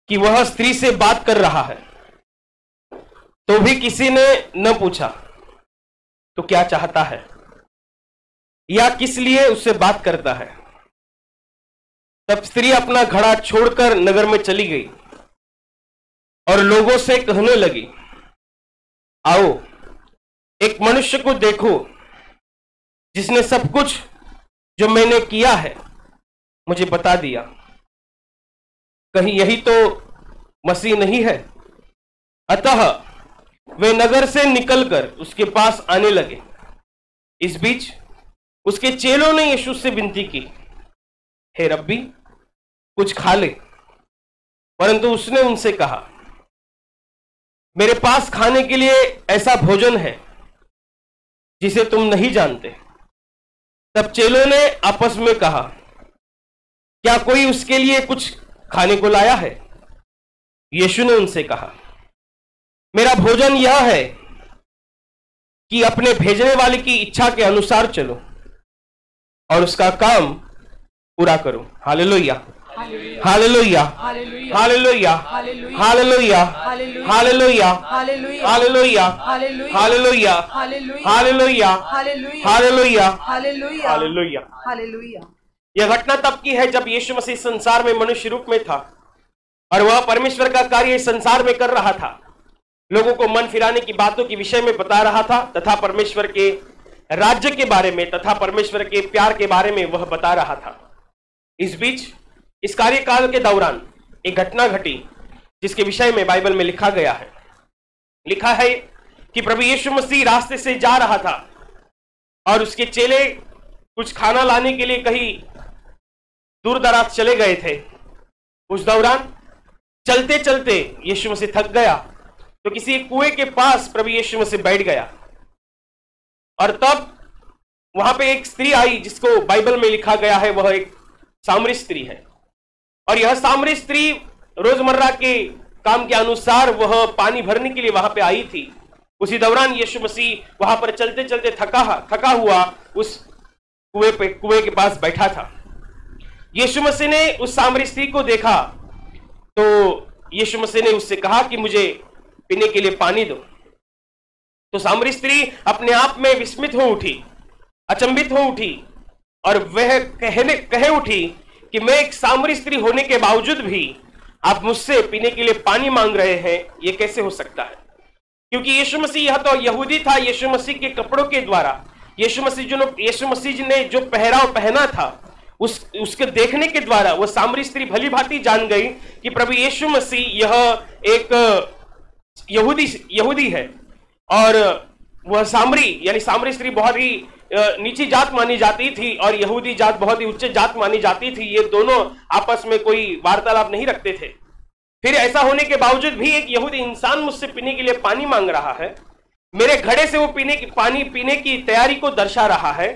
कि वह स्त्री से बात कर रहा है। तो भी किसी ने न पूछा तो क्या चाहता है या किस लिए उससे बात करता है। तब स्त्री अपना घड़ा छोड़कर नगर में चली गई और लोगों से कहने लगी, आओ एक मनुष्य को देखो जिसने सब कुछ जो मैंने किया है मुझे बता दिया। कहीं यही तो मसीह नहीं है? अतः वे नगर से निकलकर उसके पास आने लगे। इस बीच उसके चेलों ने यीशु से विनती की, हे रब्बी कुछ खा ले। परंतु उसने उनसे कहा, मेरे पास खाने के लिए ऐसा भोजन है जिसे तुम नहीं जानते। तब चेलों ने आपस में कहा, क्या कोई उसके लिए कुछ खाने को लाया है? यीशु ने उनसे कहा, मेरा भोजन यह है कि अपने भेजने वाले की इच्छा के अनुसार चलो और उसका काम पूरा करो। हालेलुया हालेलुया हालेलुया हालेलुया हालेलुया हालेलुया हालेलुया हालेलुया हालेलुया हालेलुया। हालेलुया। यह घटना तब की है जब यीशु मसीह संसार में मनुष्य रूप में था और वह परमेश्वर का कार्य इस संसार में कर रहा था। लोगों को मन फिराने की बातों के विषय में बता रहा था तथा परमेश्वर के राज्य के बारे में तथा परमेश्वर के प्यार के बारे में वह बता रहा था। इस बीच इस कार्यकाल के दौरान एक घटना घटी जिसके विषय में बाइबल में लिखा गया है। लिखा है कि प्रभु यीशु मसीह रास्ते से जा रहा था और उसके चेले कुछ खाना लाने के लिए कहीं दूर दराज चले गए थे। उस दौरान चलते चलते यीशु मसीह थक गया तो किसी एक कुएं के पास प्रभु यीशु मसीह बैठ गया और तब वहां पे एक स्त्री आई जिसको बाइबल में लिखा गया है वह एक सामरी स्त्री है। और यह सामरी स्त्री रोजमर्रा के काम के अनुसार वह पानी भरने के लिए वहां पे आई थी। उसी दौरान यीशु मसीह वहां पर चलते चलते थका हुआ उस कुएं के पास बैठा था। यीशु मसीह ने उस सामरी स्त्री को देखा तो यीशु मसीह ने उससे कहा कि मुझे पीने के लिए पानी दो। तो सामरी स्त्री अपने आप में विस्मित हो उठी, अचंभित हो उठी और वह कहे उठी कि मैं एक सामरी स्त्री होने के बावजूद भी आप मुझसे पीने के लिए पानी मांग रहे हैं, ये कैसे हो सकता है? क्योंकि यीशु मसीह यह तो यहूदी था। यीशु मसीह के कपड़ों के द्वारा यीशु मसीह ने जो पहराव पहना था उसके देखने के द्वारा वो सामरी स्त्री भली भांति जान गई कि प्रभु यीशु मसीह यह एक यहूदी है। और वह सामरी यानी सामरी स्त्री बहुत ही नीची जात मानी जाती थी और यहूदी जात बहुत ही उच्च जात मानी जाती थी। ये दोनों आपस में कोई वार्तालाप नहीं रखते थे। फिर ऐसा होने के बावजूद भी एक यहूदी इंसान मुझसे पीने के लिए पानी मांग रहा है, मेरे घड़े से वो पानी पीने की तैयारी को दर्शा रहा है।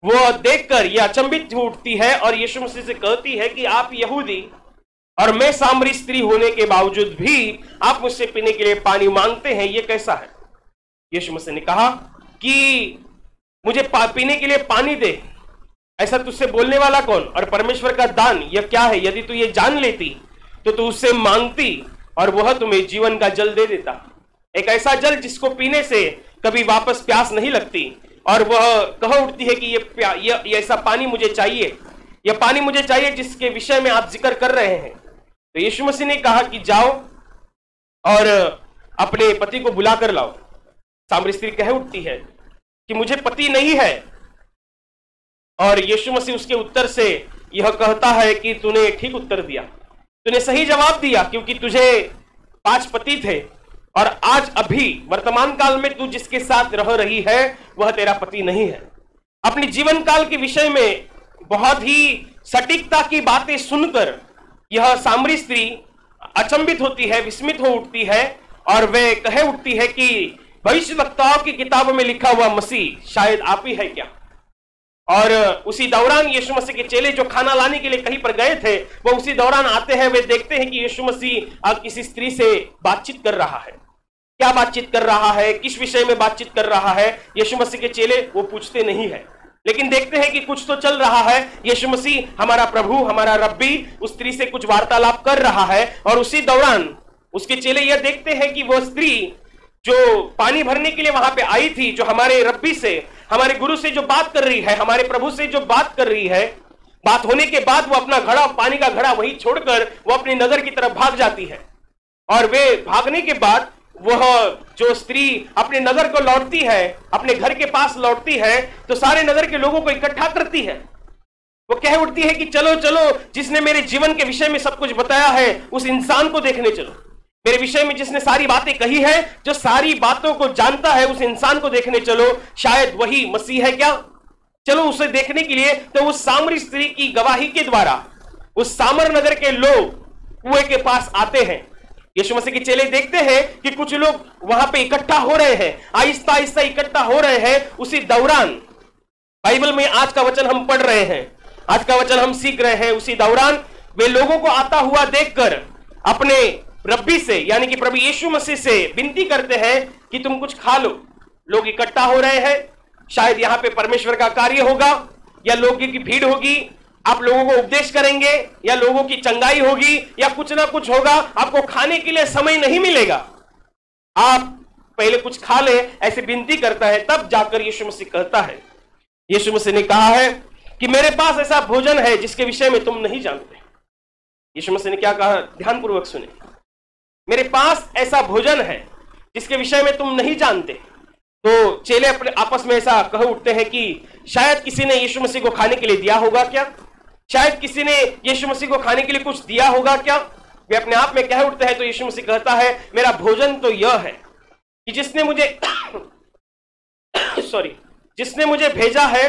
वो देखकर ये अचंभित उठती है और यीशु मसीह से कहती है कि आप यहूदी और मैं सामरी स्त्री होने के बावजूद भी आप मुझसे पीने के लिए पानी मांगते हैं, ये कैसा है? यीशु मसीह ने कहा कि मुझे पीने के लिए पानी दे, ऐसा तुझसे बोलने वाला कौन? और परमेश्वर का दान यह क्या है? यदि तू ये जान लेती तो तू उससे मांगती और वह तुम्हें जीवन का जल दे देता। एक ऐसा जल जिसको पीने से कभी वापस प्यास नहीं लगती और वह कह उठती है कि ये ऐसा पानी मुझे चाहिए, यह पानी मुझे चाहिए जिसके विषय में आप जिक्र कर रहे हैं। तो यीशु मसीह ने कहा कि जाओ और अपने पति को बुला कर लाओ। सामरी स्त्री कह उठती है कि मुझे पति नहीं है। और यीशु मसीह उसके उत्तर से यह कहता है कि तूने ठीक उत्तर दिया, तूने सही जवाब दिया, क्योंकि तुझे 5 पति थे और आज अभी वर्तमान काल में तू जिसके साथ रह रही है वह तेरा पति नहीं है। अपनी जीवन काल के विषय में बहुत ही सटीकता की बातें सुनकर यह सामरी स्त्री अचंभित होती है, विस्मित हो उठती है और वे कह उठती है कि भविष्यवक्ताओं की किताबों में लिखा हुआ मसीह शायद आप ही है क्या? और उसी दौरान यीशु मसीह के चेले जो खाना लाने के लिए कहीं पर गए थे वो उसी दौरान आते हैं। वे देखते हैं कि यीशु मसीह अब किसी स्त्री से बातचीत कर रहा है। क्या बातचीत कर रहा है, किस विषय में बातचीत कर रहा है, यीशु मसीह के चेले वो पूछते नहीं है, लेकिन देखते हैं कि कुछ तो चल रहा है। यीशु मसीह हमारा प्रभु, हमारा रब्बी उस स्त्री से कुछ वार्तालाप कर रहा है। और उसी दौरान उसके चेले यह देखते हैं कि वह स्त्री जो पानी भरने के लिए वहां पे आई थी, जो हमारे रब्बी से, हमारे गुरु से जो बात कर रही है, हमारे प्रभु से जो बात कर रही है, बात होने के बाद वो अपना घड़ा, पानी का घड़ा वही छोड़कर वो अपने नगर की तरफ भाग जाती है। और वे भागने के बाद वह जो स्त्री अपने नगर को लौटती है, अपने घर के पास लौटती है, तो सारे नगर के लोगों को इकट्ठा करती है। वो कह उठती है कि चलो चलो, जिसने मेरे जीवन के विषय में सब कुछ बताया है उस इंसान को देखने चलो। मेरे विषय में जिसने सारी बातें कही है, जो सारी बातों को जानता है, उस इंसान को देखने चलो, शायद वही मसीह है क्या? चलो उसे देखने के लिए। तो उस सामरी स्त्री की गवाही के द्वारा उस सामर नगर के लोग कुएं के पास आते हैं। यीशु मसीह के चेले देखते हैं कि कुछ लोग वहां पे इकट्ठा हो रहे हैं, आहिस्ता आहिस्ता इकट्ठा हो रहे हैं। उसी दौरान बाइबल में आज का वचन हम पढ़ रहे हैं, आज का वचन हम सीख रहे हैं। उसी दौरान वे लोगों को आता हुआ देखकर अपने रब्बी से यानी कि प्रभु यीशु मसीह से विनती करते हैं कि तुम कुछ खा लो। लोग इकट्ठा हो रहे हैं, शायद यहां पे परमेश्वर का कार्य होगा या लोगों की भीड़ होगी, आप लोगों को उपदेश करेंगे या लोगों की चंगाई होगी या कुछ ना कुछ होगा। आपको खाने के लिए समय नहीं मिलेगा, आप पहले कुछ खा ले, ऐसे विनती करता है। तब जाकर यीशु मसीह कहता है, यीशु मसीह ने कहा है कि मेरे पास ऐसा भोजन है जिसके विषय में तुम नहीं जानते। यीशु मसीह ने क्या कहा, ध्यानपूर्वक सुने। मेरे पास ऐसा भोजन है जिसके विषय में तुम नहीं जानते। तो चेले अपने आपस में ऐसा कह उठते हैं कि शायद किसी ने यीशु मसीह को खाने के लिए दिया होगा क्या? शायद किसी ने यीशु मसीह को खाने के लिए कुछ दिया होगा क्या? वे अपने आप में कह उठते हैं। तो यीशु मसीह कहता है, मेरा भोजन तो यह है कि जिसने मुझे भेजा है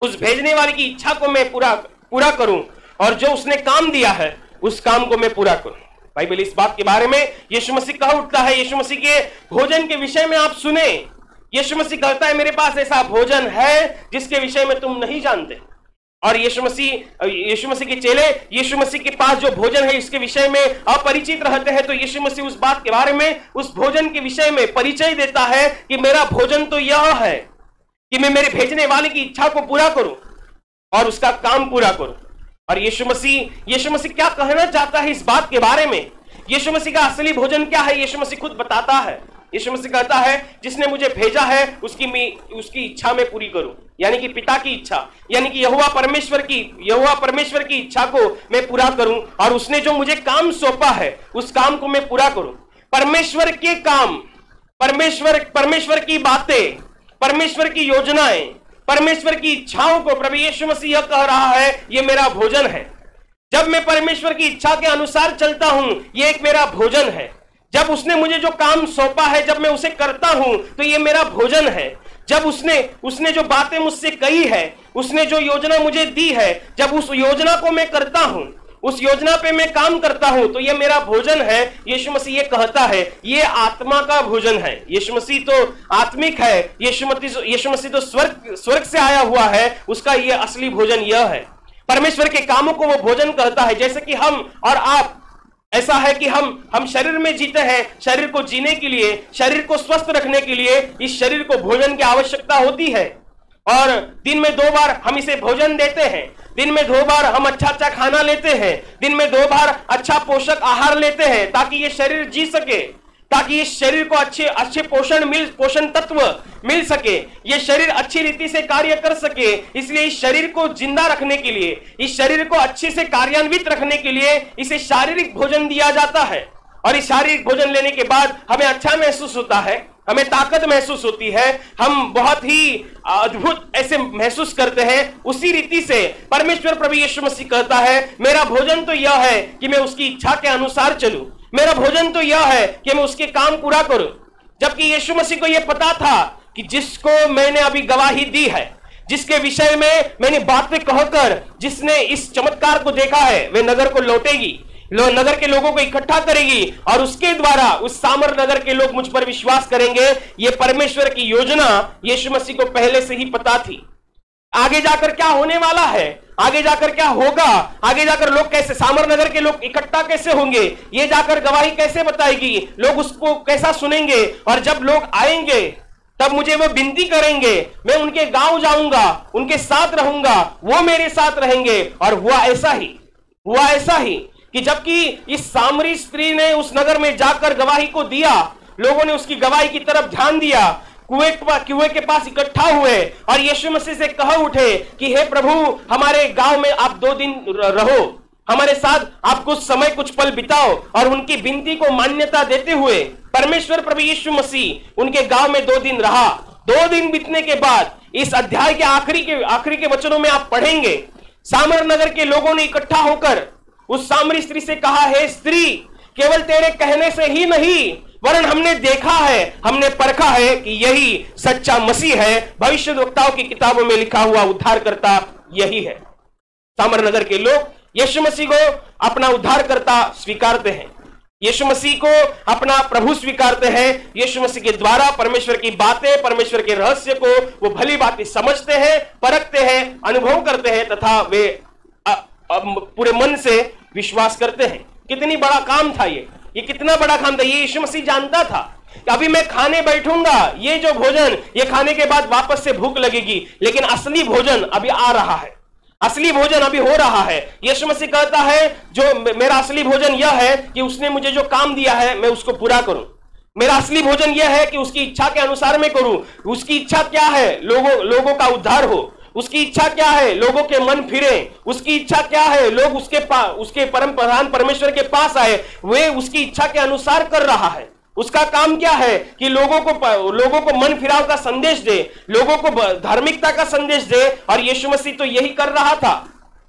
उस भेजने वाले की इच्छा को मैं पूरा करूं और जो उसने काम दिया है उस काम को मैं पूरा करूं। बाइबल इस बात के बारे में यीशु मसीह कह उठता है। यीशु मसीह के भोजन के विषय में आप सुने, यीशु मसीह कहता है मेरे पास ऐसा भोजन है जिसके विषय में तुम नहीं जानते। और यीशु मसीह के चेले यीशु मसीह के पास जो भोजन है इसके विषय में अपरिचित रहते हैं। तो यीशु मसीह उस बात के बारे में, उस भोजन के विषय में परिचय देता है कि मेरा भोजन तो यह है कि मैं मेरे भेजने वाले की इच्छा को पूरा करूं और उसका काम पूरा करूं। और यीशु मसीह क्या कहना चाहता है इस बात के बारे में? यीशु मसीह का असली भोजन क्या है? यीशु मसीह खुद बताता है। यीशु मसीह कहता है जिसने मुझे भेजा है उसकी इच्छा मैं पूरी करूं, यानी कि पिता की इच्छा, यानी कि यहोवा परमेश्वर की इच्छा को मैं पूरा करूं, और उसने जो मुझे काम सौंपा है उस काम को मैं पूरा करूं। परमेश्वर के काम, परमेश्वर की बातें, परमेश्वर की योजनाएं, परमेश्वर की इच्छाओं को प्रभु यीशु मसीह यह कह रहा है ये मेरा भोजन है। जब मैं परमेश्वर की इच्छा के अनुसार चलता हूं ये एक मेरा भोजन है। जब उसने मुझे जो काम सौंपा है जब मैं उसे करता हूं तो ये मेरा भोजन है। जब उसने जो बातें मुझसे कही है, उसने जो योजना मुझे दी है, जब उस योजना को मैं करता हूं, उस योजना पे मैं काम करता हूं तो ये मेरा भोजन है। यीशु मसीह ये कहता है ये आत्मा का भोजन है। यीशु मसीह तो आत्मिक है, यीशु मसीह तो स्वर्ग से आया हुआ है, उसका ये असली भोजन यह है। परमेश्वर के कामों को वो भोजन कहता है। जैसे कि हम और आप, ऐसा है कि हम शरीर में जीते हैं, शरीर को जीने के लिए, शरीर को स्वस्थ रखने के लिए इस शरीर को भोजन की आवश्यकता होती है, और दिन में 2 बार हम इसे भोजन देते हैं। दिन में 2 बार हम अच्छा खाना लेते हैं, दिन में 2 बार अच्छा पोषक आहार लेते हैं ताकि ये शरीर जी सके, ताकि इस शरीर को अच्छे पोषण तत्व मिल सके, ये शरीर अच्छी रीति से कार्य कर सके। इसलिए इस शरीर को जिंदा रखने के लिए, इस शरीर को अच्छे से कार्यान्वित रखने के लिए इसे शारीरिक भोजन दिया जाता है, और इस शारीरिक भोजन लेने के बाद हमें अच्छा महसूस होता है, हमें ताकत महसूस होती है, हम बहुत ही अद्भुत ऐसे महसूस करते हैं। उसी रीति से परमेश्वर प्रभु यीशु मसीह कहता है मेरा भोजन तो यह है कि मैं उसकी इच्छा के अनुसार चलूं, मेरा भोजन तो यह है कि मैं उसके काम पूरा करूं। जबकि यीशु मसीह को यह पता था कि जिसको मैंने अभी गवाही दी है, जिसके विषय में मैंने बातें कहकर जिसने इस चमत्कार को देखा है, वे नगर को लौटेगी, नगर के लोगों को इकट्ठा करेगी, और उसके द्वारा उस सामर नगर के लोग मुझ पर विश्वास करेंगे। यह परमेश्वर की योजना यीशु मसीह को पहले से ही पता थी। आगे जाकर क्या होने वाला है, आगे जाकर क्या होगा, आगे जाकर लोग कैसे, सामर नगर के लोग इकट्ठा कैसे होंगे, ये जाकर गवाही कैसे बताएगी, लोग उसको कैसा सुनेंगे, और जब लोग आएंगे तब मुझे वो विनती करेंगे, मैं उनके गांव जाऊंगा, उनके साथ रहूंगा, वो मेरे साथ रहेंगे। और हुआ ऐसा ही कि जबकि इस सामरी स्त्री ने उस नगर में जाकर गवाही को दिया, लोगों ने उसकी गवाही की तरफ ध्यान दिया, कुएं के पास इकट्ठा हुए और यीशु मसीह से कह उठे कि हे प्रभु हमारे गांव में आप 2 दिन रहो, हमारे साथ आप कुछ समय कुछ पल बिताओ। और उनकी विनती को मान्यता देते हुए परमेश्वर प्रभु यीशु मसीह उनके गांव में 2 दिन रहा। 2 दिन बीतने के बाद इस अध्याय के आखिरी के वचनों में आप पढ़ेंगे, सामर नगर के लोगों ने इकट्ठा होकर उस सामरी स्त्री से कहा, हे स्त्री, केवल तेरे कहने से ही नहीं वरन हमने देखा है, हमने परखा है कि यही सच्चा मसीह है, भविष्यद्वक्ताओं की किताबों में लिखा हुआ उद्धारकर्ता यही है। सामर नगर के लोग यीशु मसीह को अपना उद्धारकर्ता स्वीकारते हैं, यीशु मसीह को अपना प्रभु स्वीकारते हैं। यीशु मसीह के द्वारा परमेश्वर की बातें, परमेश्वर के रहस्य को वो भली बातें समझते हैं, परखते हैं, अनुभव करते हैं तथा वे पूरे मन से विश्वास करते हैं। कितनी बड़ा काम था ये कितना बड़ा काम था। ये यीशु मसीह जानता था कि अभी मैं खाने बैठूंगा, ये जो भोजन, ये खाने के बाद वापस से भूख लगेगी, लेकिन असली भोजन अभी आ रहा है, असली भोजन अभी हो रहा है। यीशु मसीह कहता है जो मेरा असली भोजन यह है कि उसने मुझे जो काम दिया है मैं उसको पूरा करूं। मेरा असली भोजन यह है कि उसकी इच्छा के अनुसार मैं करूं। उसकी इच्छा क्या है? लोगों का उद्धार हो। उसकी इच्छा क्या है? लोगों के मन फिरे। उसकी इच्छा क्या है? लोग उसके परम प्रधान परमेश्वर के पास आए। वे उसकी इच्छा के अनुसार कर रहा है। उसका काम क्या है कि लोगों को मन फिराव का संदेश दे, लोगों को धार्मिकता का संदेश दे। और यीशु मसीह तो यही कर रहा था।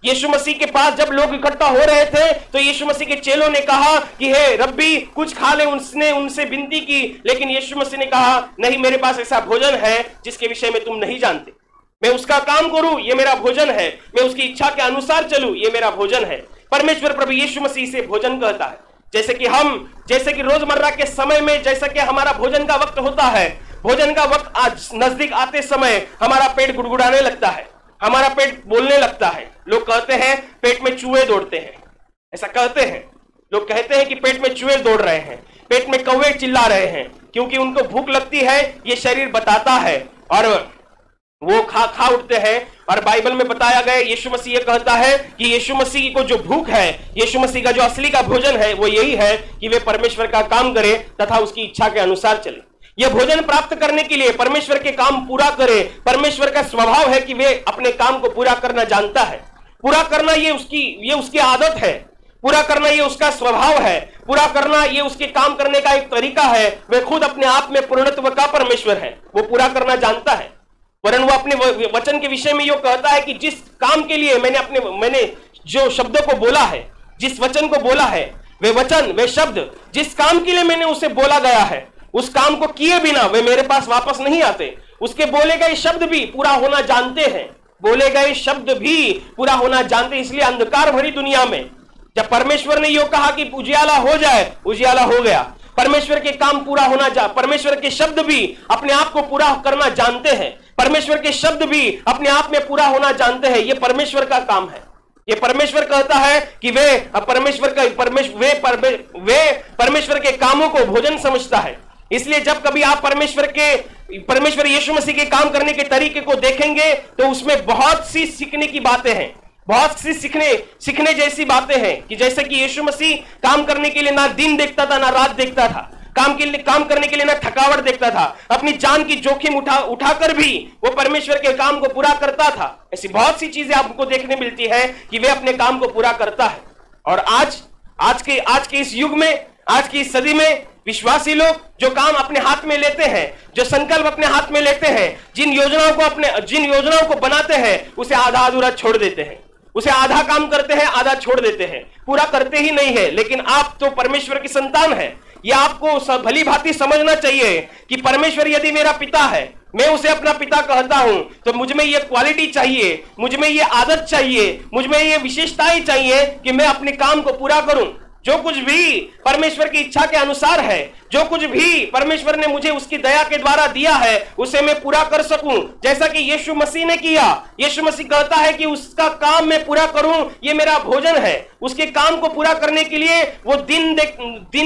यीशु मसीह के पास जब लोग इकट्ठा हो रहे थे तो यीशु मसीह के चेलों ने कहा कि हे रब्बी कुछ खा ले। उसने उनसे विनती की, लेकिन यीशु मसीह ने कहा नहीं, मेरे पास ऐसा भोजन है जिसके विषय में तुम नहीं जानते। मैं उसका काम करूं, ये मेरा भोजन है। मैं उसकी इच्छा के अनुसार चलूं, ये मेरा भोजन है। परमेश्वर प्रभु यीशु मसीह से भोजन कहता है। जैसे कि रोजमर्रा के समय में जैसा कि हमारा भोजन का वक्त होता है, भोजन का वक्त आज नजदीक आते समय हमारा पेट गुड़गुड़ाने लगता है, हमारा पेट बोलने लगता है। लोग कहते हैं पेट में चूहे दौड़ते हैं, ऐसा कहते हैं। लोग कहते हैं कि पेट में चूहे दौड़ रहे हैं, पेट में कौवे चिल्ला रहे हैं, क्योंकि उनको भूख लगती है, ये शरीर बताता है और वो खा उठते हैं। और बाइबल में बताया गया, यीशु मसीह ये कहता है कि यीशु मसीह को जो भूख है, यीशु मसीह का जो असली का भोजन है वो यही है कि वे परमेश्वर का काम करें तथा उसकी इच्छा के अनुसार चले। यह भोजन प्राप्त करने के लिए परमेश्वर के काम पूरा करे। परमेश्वर का स्वभाव है कि वे अपने काम को पूरा करना जानता है। पूरा करना ये उसकी आदत है। पूरा करना ये उसका स्वभाव है। पूरा करना ये उसके काम करने का एक तरीका है। वे खुद अपने आप में पूर्णत्व का परमेश्वर है। वो पूरा करना जानता है। वरन वो अपने वचन के विषय में यो कहता है कि जिस काम के लिए मैंने जो शब्दों को बोला है, जिस वचन को बोला है, वे वचन, वे शब्द, जिस काम के लिए मैंने उसे बोला गया है, उस काम को किए बिना वे मेरे पास वापस नहीं आते। उसके बोले गए शब्द भी पूरा होना जानते हैं। बोले गए शब्द भी पूरा होना जानते हैं। इसलिए अंधकार भरी दुनिया में जब परमेश्वर ने यो कहा कि उजियाला हो जाए, उजियाला हो गया। परमेश्वर के काम पूरा होना परमेश्वर के शब्द भी अपने आप को पूरा करना जानते हैं। परमेश्वर के शब्द भी अपने आप में पूरा होना जानते हैं। यह परमेश्वर का काम है। ये परमेश्वर कहता है कि वे परमेश्वर के कामों को भोजन समझता है। इसलिए जब कभी आप परमेश्वर यीशु मसीह के काम करने के तरीके को देखेंगे तो उसमें बहुत सी सीखने की बातें हैं। बहुत सी सीखने जैसी बातें हैं कि जैसे कि यीशु मसीह काम करने के लिए ना दिन देखता था ना रात देखता था। काम करने के लिए ना थकावट देखता था। अपनी जान की जोखिम उठाकर भी वो परमेश्वर के काम को पूरा करता था। ऐसी बहुत सी चीजें आपको देखने मिलती है कि वे अपने काम को पूरा करता है। और आज के इस युग में, आज की इस सदी में विश्वासी लोग जो काम अपने हाथ में लेते हैं, जो संकल्प अपने हाथ में लेते हैं, जिन योजनाओं को बनाते हैं, उसे आधा अधूरा छोड़ देते हैं। उसे आधा काम करते हैं, आधा छोड़ देते हैं, पूरा करते ही नहीं है। लेकिन आप तो परमेश्वर की संतान है। यह आपको भली भांति समझना चाहिए कि परमेश्वर यदि मेरा पिता है, मैं उसे अपना पिता कहता हूं, तो मुझ में यह क्वालिटी चाहिए, मुझ में यह आदत चाहिए, मुझ में यह विशेषताएं चाहिए कि मैं अपने काम को पूरा करूं। जो कुछ भी परमेश्वर की इच्छा के अनुसार है, जो कुछ भी परमेश्वर ने मुझे उसकी दया के द्वारा दिया है, उसे मैं पूरा कर सकूं, जैसा कि यीशु मसीह ने किया। यीशु मसीह कहता है कि उसका काम मैं पूरा करूं, ये मेरा भोजन है। उसके काम को पूरा करने के लिए वो दिन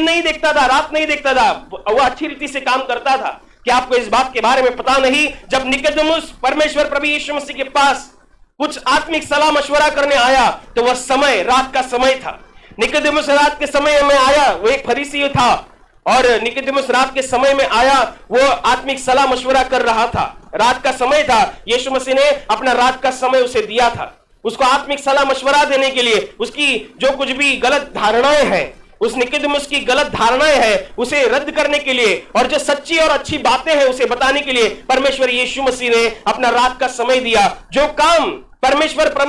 नहीं देखता था, रात नहीं देखता था, वो अच्छी रीति से काम करता था। क्या आपको इस बात के बारे में पता नहीं? जब निकोदेमुस परमेश्वर प्रभु यीशु मसीह के पास कुछ आत्मिक सलाह मशवरा करने आया, तो वह समय रात का समय था। निकोदेमुस रात के समय में आया, वो एक फरीसी था, और निकोदेमुस रात के समय में आया, वो आत्मिक सलाह मशवरा कर रहा था। रात का समय था। यीशु मसीह ने अपना रात का समय उसे दिया था, उसको आत्मिक सलाह मशवरा देने के लिए। उसकी जो कुछ भी गलत धारणाएं हैं, उस निकोदेमुस की गलत धारणाएं हैं, उसे रद्द करने के लिए, और जो सच्ची और अच्छी बातें हैं उसे बताने के लिए परमेश्वर यीशु मसीह ने अपना रात का समय दिया। जो काम परम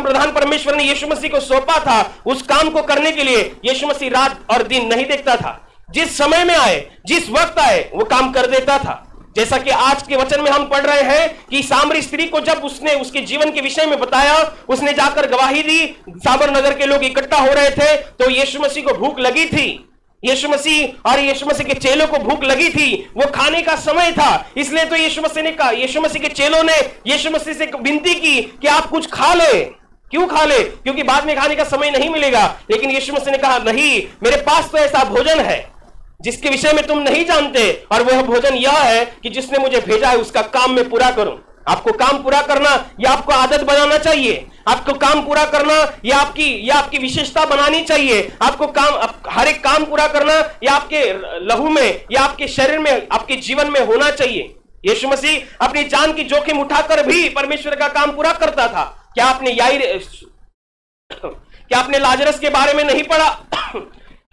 प्रधान परमेश्वर ने यीशु मसीह को सौंपा था, उस काम को करने के लिए यीशु मसीह रात और दिन नहीं देखता था। जिस समय में आए, जिस वक्त आए, वो काम कर देता था। जैसा कि आज के वचन में हम पढ़ रहे हैं कि सामरी स्त्री को जब उसने उसके जीवन के विषय में बताया, उसने जाकर गवाही दी। साबर नगर के लोग इकट्ठा हो रहे थे, तो यीशु मसीह को भूख लगी थी। यीशु मसीह और यीशु मसीह के चेलों को भूख लगी थी। वो खाने का समय था, इसलिए तो यीशु मसीह ने कहा, यीशु मसीह के चेलों ने यीशु मसीह से विनती की कि आप कुछ खा ले। क्यों खा ले? क्योंकि बाद में खाने का समय नहीं मिलेगा। लेकिन यीशु मसीह ने कहा, नहीं, मेरे पास तो ऐसा भोजन है जिसके विषय में तुम नहीं जानते, और वह भोजन यह है कि जिसने मुझे भेजा है उसका काम मैं पूरा करूं। आपको काम पूरा करना यह आपको आदत बनाना चाहिए। आपको काम पूरा करना यह आपकी विशेषता बनानी चाहिए। आपको हर एक काम पूरा करना यह आपके लहू में या आपके शरीर में, आपके जीवन में होना चाहिए। यीशु मसीह अपनी जान की जोखिम उठाकर भी परमेश्वर का काम पूरा करता था। क्या आपने लाजरस के बारे में नहीं पढ़ा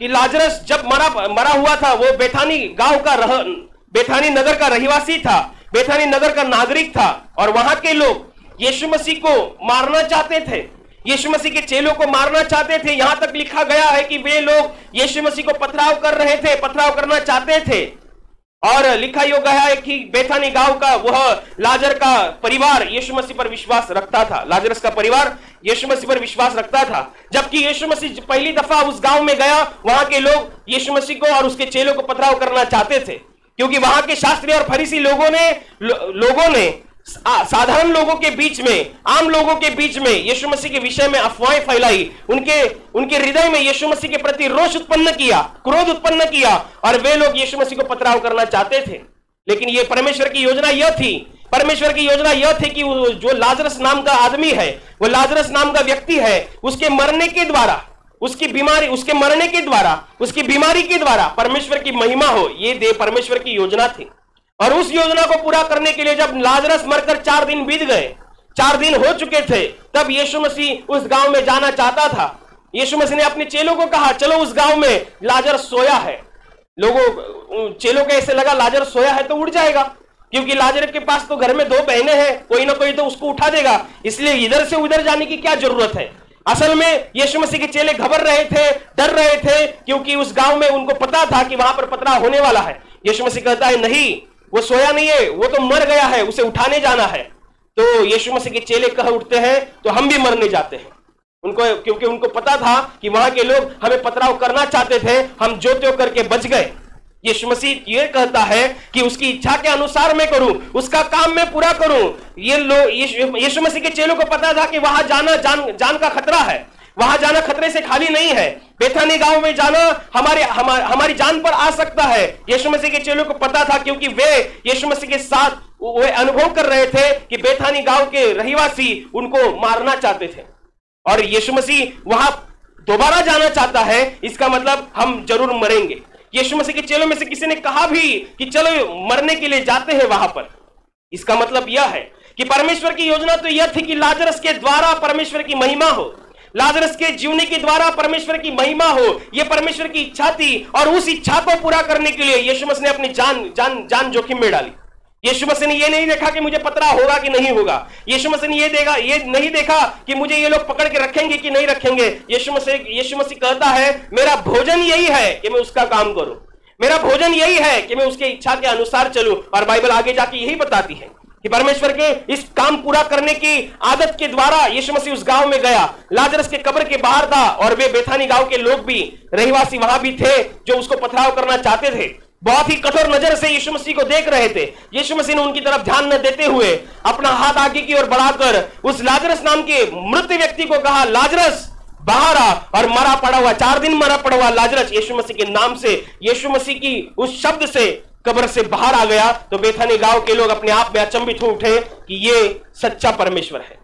कि लाजरस जब मरा हुआ था, वो बेथानी नगर का रहिवासी था, बेथानी नगर का नागरिक था, और वहां के लोग यीशु मसीह को मारना चाहते थे, यीशु मसीह के चेलों को मारना चाहते थे। यहां तक लिखा गया है कि वे लोग यीशु मसीह को पथराव करना चाहते थे। और लिखा यो गया है कि बेथानी गांव का वह लाजर का परिवार यीशु मसीह पर विश्वास रखता था। लाजरस का परिवार यीशु मसीह पर विश्वास रखता था। जबकि यीशु मसीह पहली दफा उस गांव में गया, वहां के लोग यीशु मसीह को और उसके चेलों को पथराव करना चाहते थे, क्योंकि वहां के शास्त्री और फरीसी लोगों ने साधारण लोगों के बीच में, आम लोगों के बीच में यीशु मसीह के विषय में अफवाहें फैलाई। उनके हृदय में यीशु मसीह के प्रति रोष उत्पन्न किया, क्रोध उत्पन्न किया, और वे लोग यीशु मसीह को पथराव करना चाहते थे। लेकिन ये परमेश्वर की योजना यह थी कि जो लाजरस नाम का आदमी है, वो लाजरस नाम का व्यक्ति है, उसके मरने के द्वारा, उसकी बीमारी के द्वारा परमेश्वर की महिमा हो। ये परमेश्वर की योजना थी। और उस योजना को पूरा करने के लिए जब लाजरस मरकर 4 दिन बीत गए, 4 दिन हो चुके थे, तब यीशु मसीह उस गांव में जाना चाहता था। यीशु मसीह ने अपने चेलों को कहा, चलो उस गांव में लाजरस सोया है। चेलों को ऐसे लगा लाजरस सोया है तो उठ जाएगा, क्योंकि लाजरस के पास तो घर में 2 बहनें हैं, कोई ना कोई तो उसको उठा देगा, इसलिए इधर से उधर जाने की क्या जरूरत है। असल में यीशु मसीह के चेले घबर रहे थे, डर रहे थे, क्योंकि उस गांव में उनको पता था कि वहां पर पथराव होने वाला है। यीशु मसीह कहता है, नहीं, वो सोया नहीं है, वो तो मर गया है, उसे उठाने जाना है। तो यीशु मसीह के चेले कह उठते हैं, तो हम भी मरने जाते हैं। क्योंकि उनको पता था कि वहां के लोग हमें पथराव करना चाहते थे, हम जो त्यों करके बच गए। यीशु मसीह ये कहता है कि उसकी इच्छा के अनुसार मैं करूं, उसका काम मैं पूरा करूं। ये लोग, यीशु मसीह के चेलों को पता था कि वहां जाना जान का खतरा है, वहां जाना खतरे से खाली नहीं है। बेथानी गांव में जाना हमारी जान पर आ सकता है। यीशु मसीह के चेलों को पता था, क्योंकि वे यीशु मसीह के साथ वे अनुभव कर रहे थे कि बेथानी गांव के रहवासी उनको मारना चाहते थे, और यीशु मसीह वहां दोबारा जाना चाहता है। इसका मतलब हम जरूर मरेंगे। यीशु मसीह के चेलों में से किसी ने कहा भी कि चलो मरने के लिए जाते हैं वहां पर। इसका मतलब यह है कि परमेश्वर की योजना तो यह थी कि लाजरस के द्वारा परमेश्वर की महिमा हो, लाजरस के जीवने के द्वारा परमेश्वर की महिमा हो। यह परमेश्वर की इच्छा थी, और उस इच्छा को पूरा करने के लिए यीशु मसीह ने अपनी जान जोखिम में डाली। यीशु मसीह ने यह नहीं देखा कि मुझे पतरा होगा कि नहीं होगा। यीशु मसीह ने ये नहीं देखा कि मुझे ये लोग पकड़ के रखेंगे कि नहीं रखेंगे। यीशु मसीह कहता है, मेरा भोजन यही है कि मैं उसका काम करूं, मेरा भोजन यही है कि मैं उसके इच्छा के अनुसार चलूं। और बाइबल आगे जाके यही बताती है कि परमेश्वर के इस काम पूरा करने की आदत के द्वारा यीशु मसीह उस गांव में गया। लाजरस के कब्र के बाहर था, और वे बेथानी गांव के लोग भी, रहवासी वहां भी थे जो उसको पथराव करना चाहते थे। बहुत ही कठोर नजर से यीशु मसीह को देख रहे थे। यीशु मसीह ने उनकी तरफ ध्यान न देते हुए अपना हाथ आगे की ओर बढ़ाकर उस लाजरस नाम के मृत व्यक्ति को कहा, लाजरस बाहर आ। और मरा पड़ा हुआ, 4 दिन मरा पड़ा हुआ लाजरस यीशु मसीह के नाम से, यीशु मसीह की उस शब्द से कब्र से बाहर आ गया। तो बेथानी गांव के लोग अपने आप में अचंभित हो उठे कि ये सच्चा परमेश्वर है,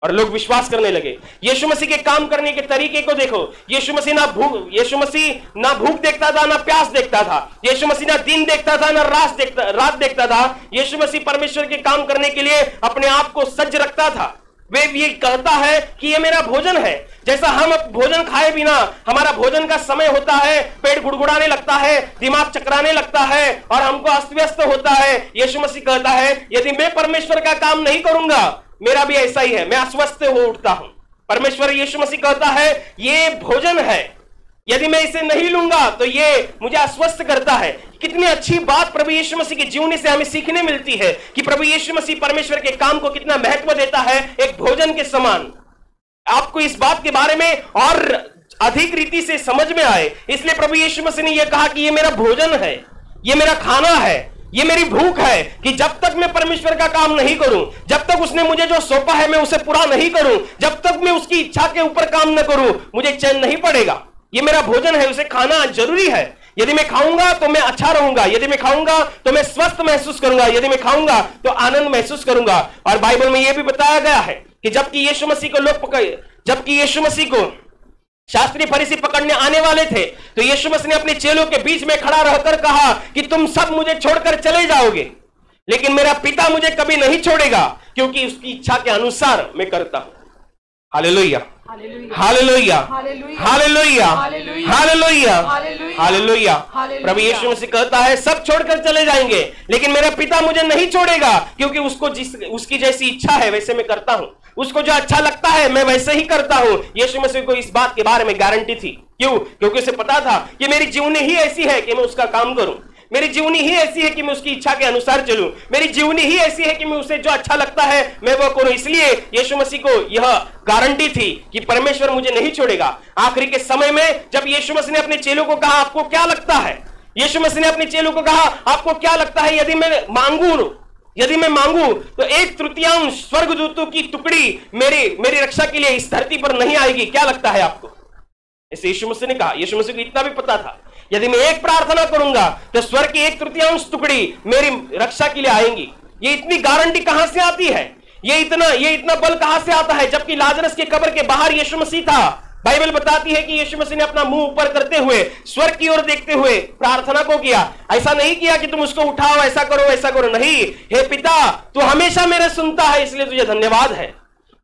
और लोग विश्वास करने लगे। यीशु मसीह के काम करने के तरीके को देखो। यीशु मसीह ना भूख देखता था, ना प्यास देखता था। यीशु मसीह ना दिन देखता था, ना रात देखता था। यीशु मसीह परमेश्वर के काम करने के लिए अपने आप को सज्ज रखता था। वे ये कहता है कि ये मेरा भोजन है। जैसा हम भोजन खाए बिना, हमारा भोजन का समय होता है, पेट गुड़गुड़ाने लगता है, दिमाग चकराने लगता है, और हमको अस्त व्यस्त होता है। यीशु मसीह कहता है, यदि मैं परमेश्वर का काम नहीं करूंगा, मेरा भी ऐसा ही है, मैं अस्वस्थ हो उठता हूं। परमेश्वर यीशु मसीह कहता है, ये भोजन है, यदि मैं इसे नहीं लूंगा तो ये मुझे अस्वस्थ करता है। कितनी अच्छी बात प्रभु यीशु मसीह के जीवनी से हमें सीखने मिलती है कि प्रभु यीशु मसीह परमेश्वर के काम को कितना महत्व देता है, एक भोजन के समान। आपको इस बात के बारे में और अधिक रीति से समझ में आए, इसलिए प्रभु यीशु मसीह ने यह कहा कि ये मेरा भोजन है, ये मेरा खाना है, ये मेरी भूख है कि जब तक मैं परमेश्वर का काम नहीं करूं, जब तक उसने मुझे जो सौंपा है मैं उसे पूरा नहीं करूं, जब तक मैं उसकी इच्छा के ऊपर काम न करूं, मुझे चैन नहीं पड़ेगा। ये मेरा भोजन है, उसे खाना जरूरी है। यदि मैं खाऊंगा तो मैं अच्छा रहूंगा, यदि मैं खाऊंगा तो मैं स्वस्थ महसूस करूंगा, यदि मैं खाऊंगा तो आनंद महसूस करूंगा। और बाइबल में यह भी बताया गया है कि जबकि यीशु मसीह को शास्त्री फरीसी पकड़ने आने वाले थे, तो यीशु मसीह ने अपने चेलों के बीच में खड़ा रहकर कहा कि तुम सब मुझे छोड़कर चले जाओगे, लेकिन मेरा पिता मुझे कभी नहीं छोड़ेगा, क्योंकि उसकी इच्छा के अनुसार मैं करता हूं। हालेलुया, हालेलुया, हालेलुया, हालेलुया, हालेलुया। प्रभु यीशु मसीह कहता है, सब छोड़कर चले जाएंगे, लेकिन मेरा पिता मुझे नहीं छोड़ेगा, क्योंकि उसकी जैसी इच्छा है वैसे मैं करता हूं, उसको जो अच्छा लगता है मैं वैसे ही करता हूं। यीशु मसीह को इस बात के बारे में गारंटी थी। क्यों? क्योंकि उसे पता था कि मेरी जीवनी ही ऐसी है कि मैं उसका काम करूं, मेरी जीवनी ही ऐसी है कि मैं उसकी इच्छा के अनुसार चलूं, मेरी जीवनी ही ऐसी है कि मैं उसे जो अच्छा लगता है मैं वो करूं। इसलिए यीशु मसीह को यह गारंटी थी कि परमेश्वर मुझे नहीं छोड़ेगा। आखिरी के समय में जब यीशु मसीह ने अपने चेलों को कहा, आपको क्या लगता है, यीशु मसीह ने अपने चेलों को कहा, आपको क्या लगता है यदि मैं मांगू तो 1/3 स्वर्गदूतों की टुकड़ी मेरी रक्षा के लिए इस धरती पर नहीं आएगी? क्या लगता है आपको? ऐसे यीशु मसीह ने कहा। यीशु मसीह को इतना भी पता था, यदि मैं एक प्रार्थना करूंगा तो स्वर्ग की 1/3 टुकड़ी मेरी रक्षा के लिए आएंगी। ये इतनी गारंटी कहां से आती है? ये इतना बल कहां से आता है? जबकि लाजरस के कब्र के बाहर यीशु मसीह था, बाइबल बताती है कि यीशु मसीह ने अपना मुंह ऊपर करते हुए स्वर्ग की ओर देखते हुए प्रार्थना को किया। ऐसा नहीं किया कि तुम उसको उठाओ, ऐसा करो वैसा करो, नहीं, हे पिता तू हमेशा मेरे सुनता है इसलिए तुझे धन्यवाद है,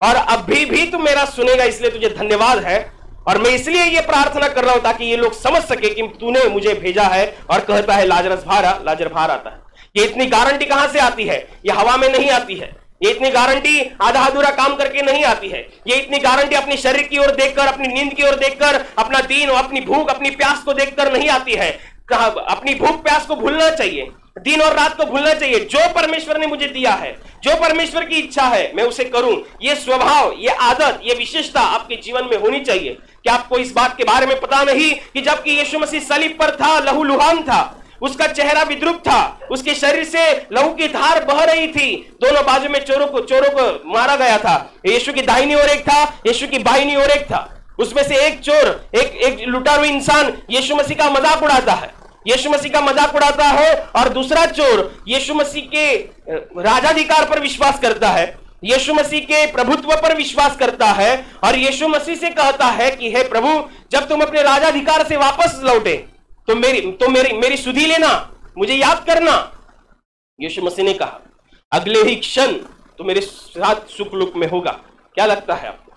और अभी भी तू मेरा सुनेगा इसलिए तुझे धन्यवाद है, और मैं इसलिए ये प्रार्थना कर रहा हूं ताकि ये लोग समझ सके कि तूने मुझे भेजा है। और कहता है लाजरस बाहर आता है। ये इतनी गारंटी कहां से आती है? ये हवा में नहीं आती है। ये इतनी गारंटी आधा अधूरा काम करके नहीं आती है। ये इतनी गारंटी अपनी शरीर की ओर देखकर, अपनी नींद की ओर देखकर, अपना दीन और अपनी भूख अपनी प्यास को देखकर नहीं आती है। अपनी भूख प्यास को भूलना चाहिए, दिन और रात को भूलना चाहिए। जो परमेश्वर ने मुझे दिया है, जो परमेश्वर की इच्छा है, मैं उसे करूं। ये स्वभाव, ये आदत, ये विशेषता आपके जीवन में होनी चाहिए। क्या आपको इस बात के बारे में पता नहीं कि जबकि यीशु मसीह सलीब पर था, लहूलुहान था, उसका चेहरा विद्रुप था, उसके शरीर से लहू की धार बह रही थी, दोनों बाजू में चोरों को मारा गया था। यीशु की दाहिनी ओर एक था, यीशु की बाहिनी ओर एक था। उसमें से एक चोर, एक लुटारू इंसान यीशु मसीह का मजाक उड़ाता है, यीशु मसीह का मजाक उड़ाता है, और दूसरा चोर यीशु मसीह के राजाधिकार पर विश्वास करता है, यीशु मसीह के प्रभुत्व पर विश्वास करता है, और यीशु मसीह से कहता है कि हे प्रभु, जब तुम अपने राजाधिकार से वापस लौटे तो मेरी सुधि लेना, मुझे याद करना। यीशु मसीह ने कहा अगले ही क्षण तो मेरे साथ सुखलुक में होगा। क्या लगता है आपको?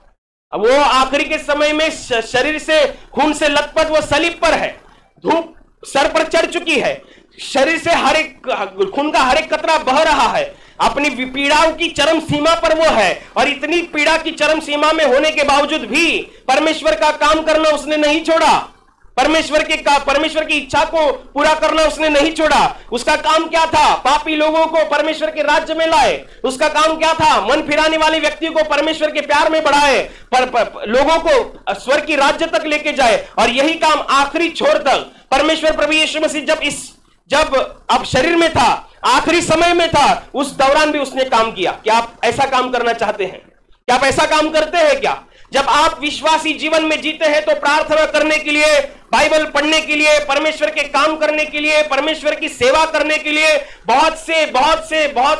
अब वो आखिरी के समय में शरीर से खून से लथपथ वो सलीब पर है, धूप सर पर चढ़ चुकी है, शरीर से हर एक खून का हर एक कतरा बह रहा है, अपनी पीड़ाओं की चरम सीमा पर वो है, और इतनी पीड़ा की चरम सीमा में होने के बावजूद भी परमेश्वर का काम करना उसने नहीं छोड़ा। परमेश्वर की इच्छा को पूरा करना उसने नहीं छोड़ा। उसका काम क्या था? पापी लोगों को परमेश्वर के राज्य में लाए। उसका काम क्या था? मन फिराने वाले व्यक्ति को परमेश्वर के प्यार में बढ़ाए, लोगों को स्वर्ग की राज्य तक लेके जाए। और यही काम आखिरी छोर तक परमेश्वर प्रभु यीशु मसीह जब अब शरीर में था, आखिरी समय में था, उस दौरान भी उसने काम किया। क्या आप ऐसा काम करना चाहते हैं? क्या आप ऐसा काम करते हैं? क्या जब आप विश्वासी जीवन में जीते हैं तो प्रार्थना करने के लिए, बाइबल पढ़ने के लिए, परमेश्वर के काम करने के लिए, परमेश्वर की सेवा करने के लिए बहुत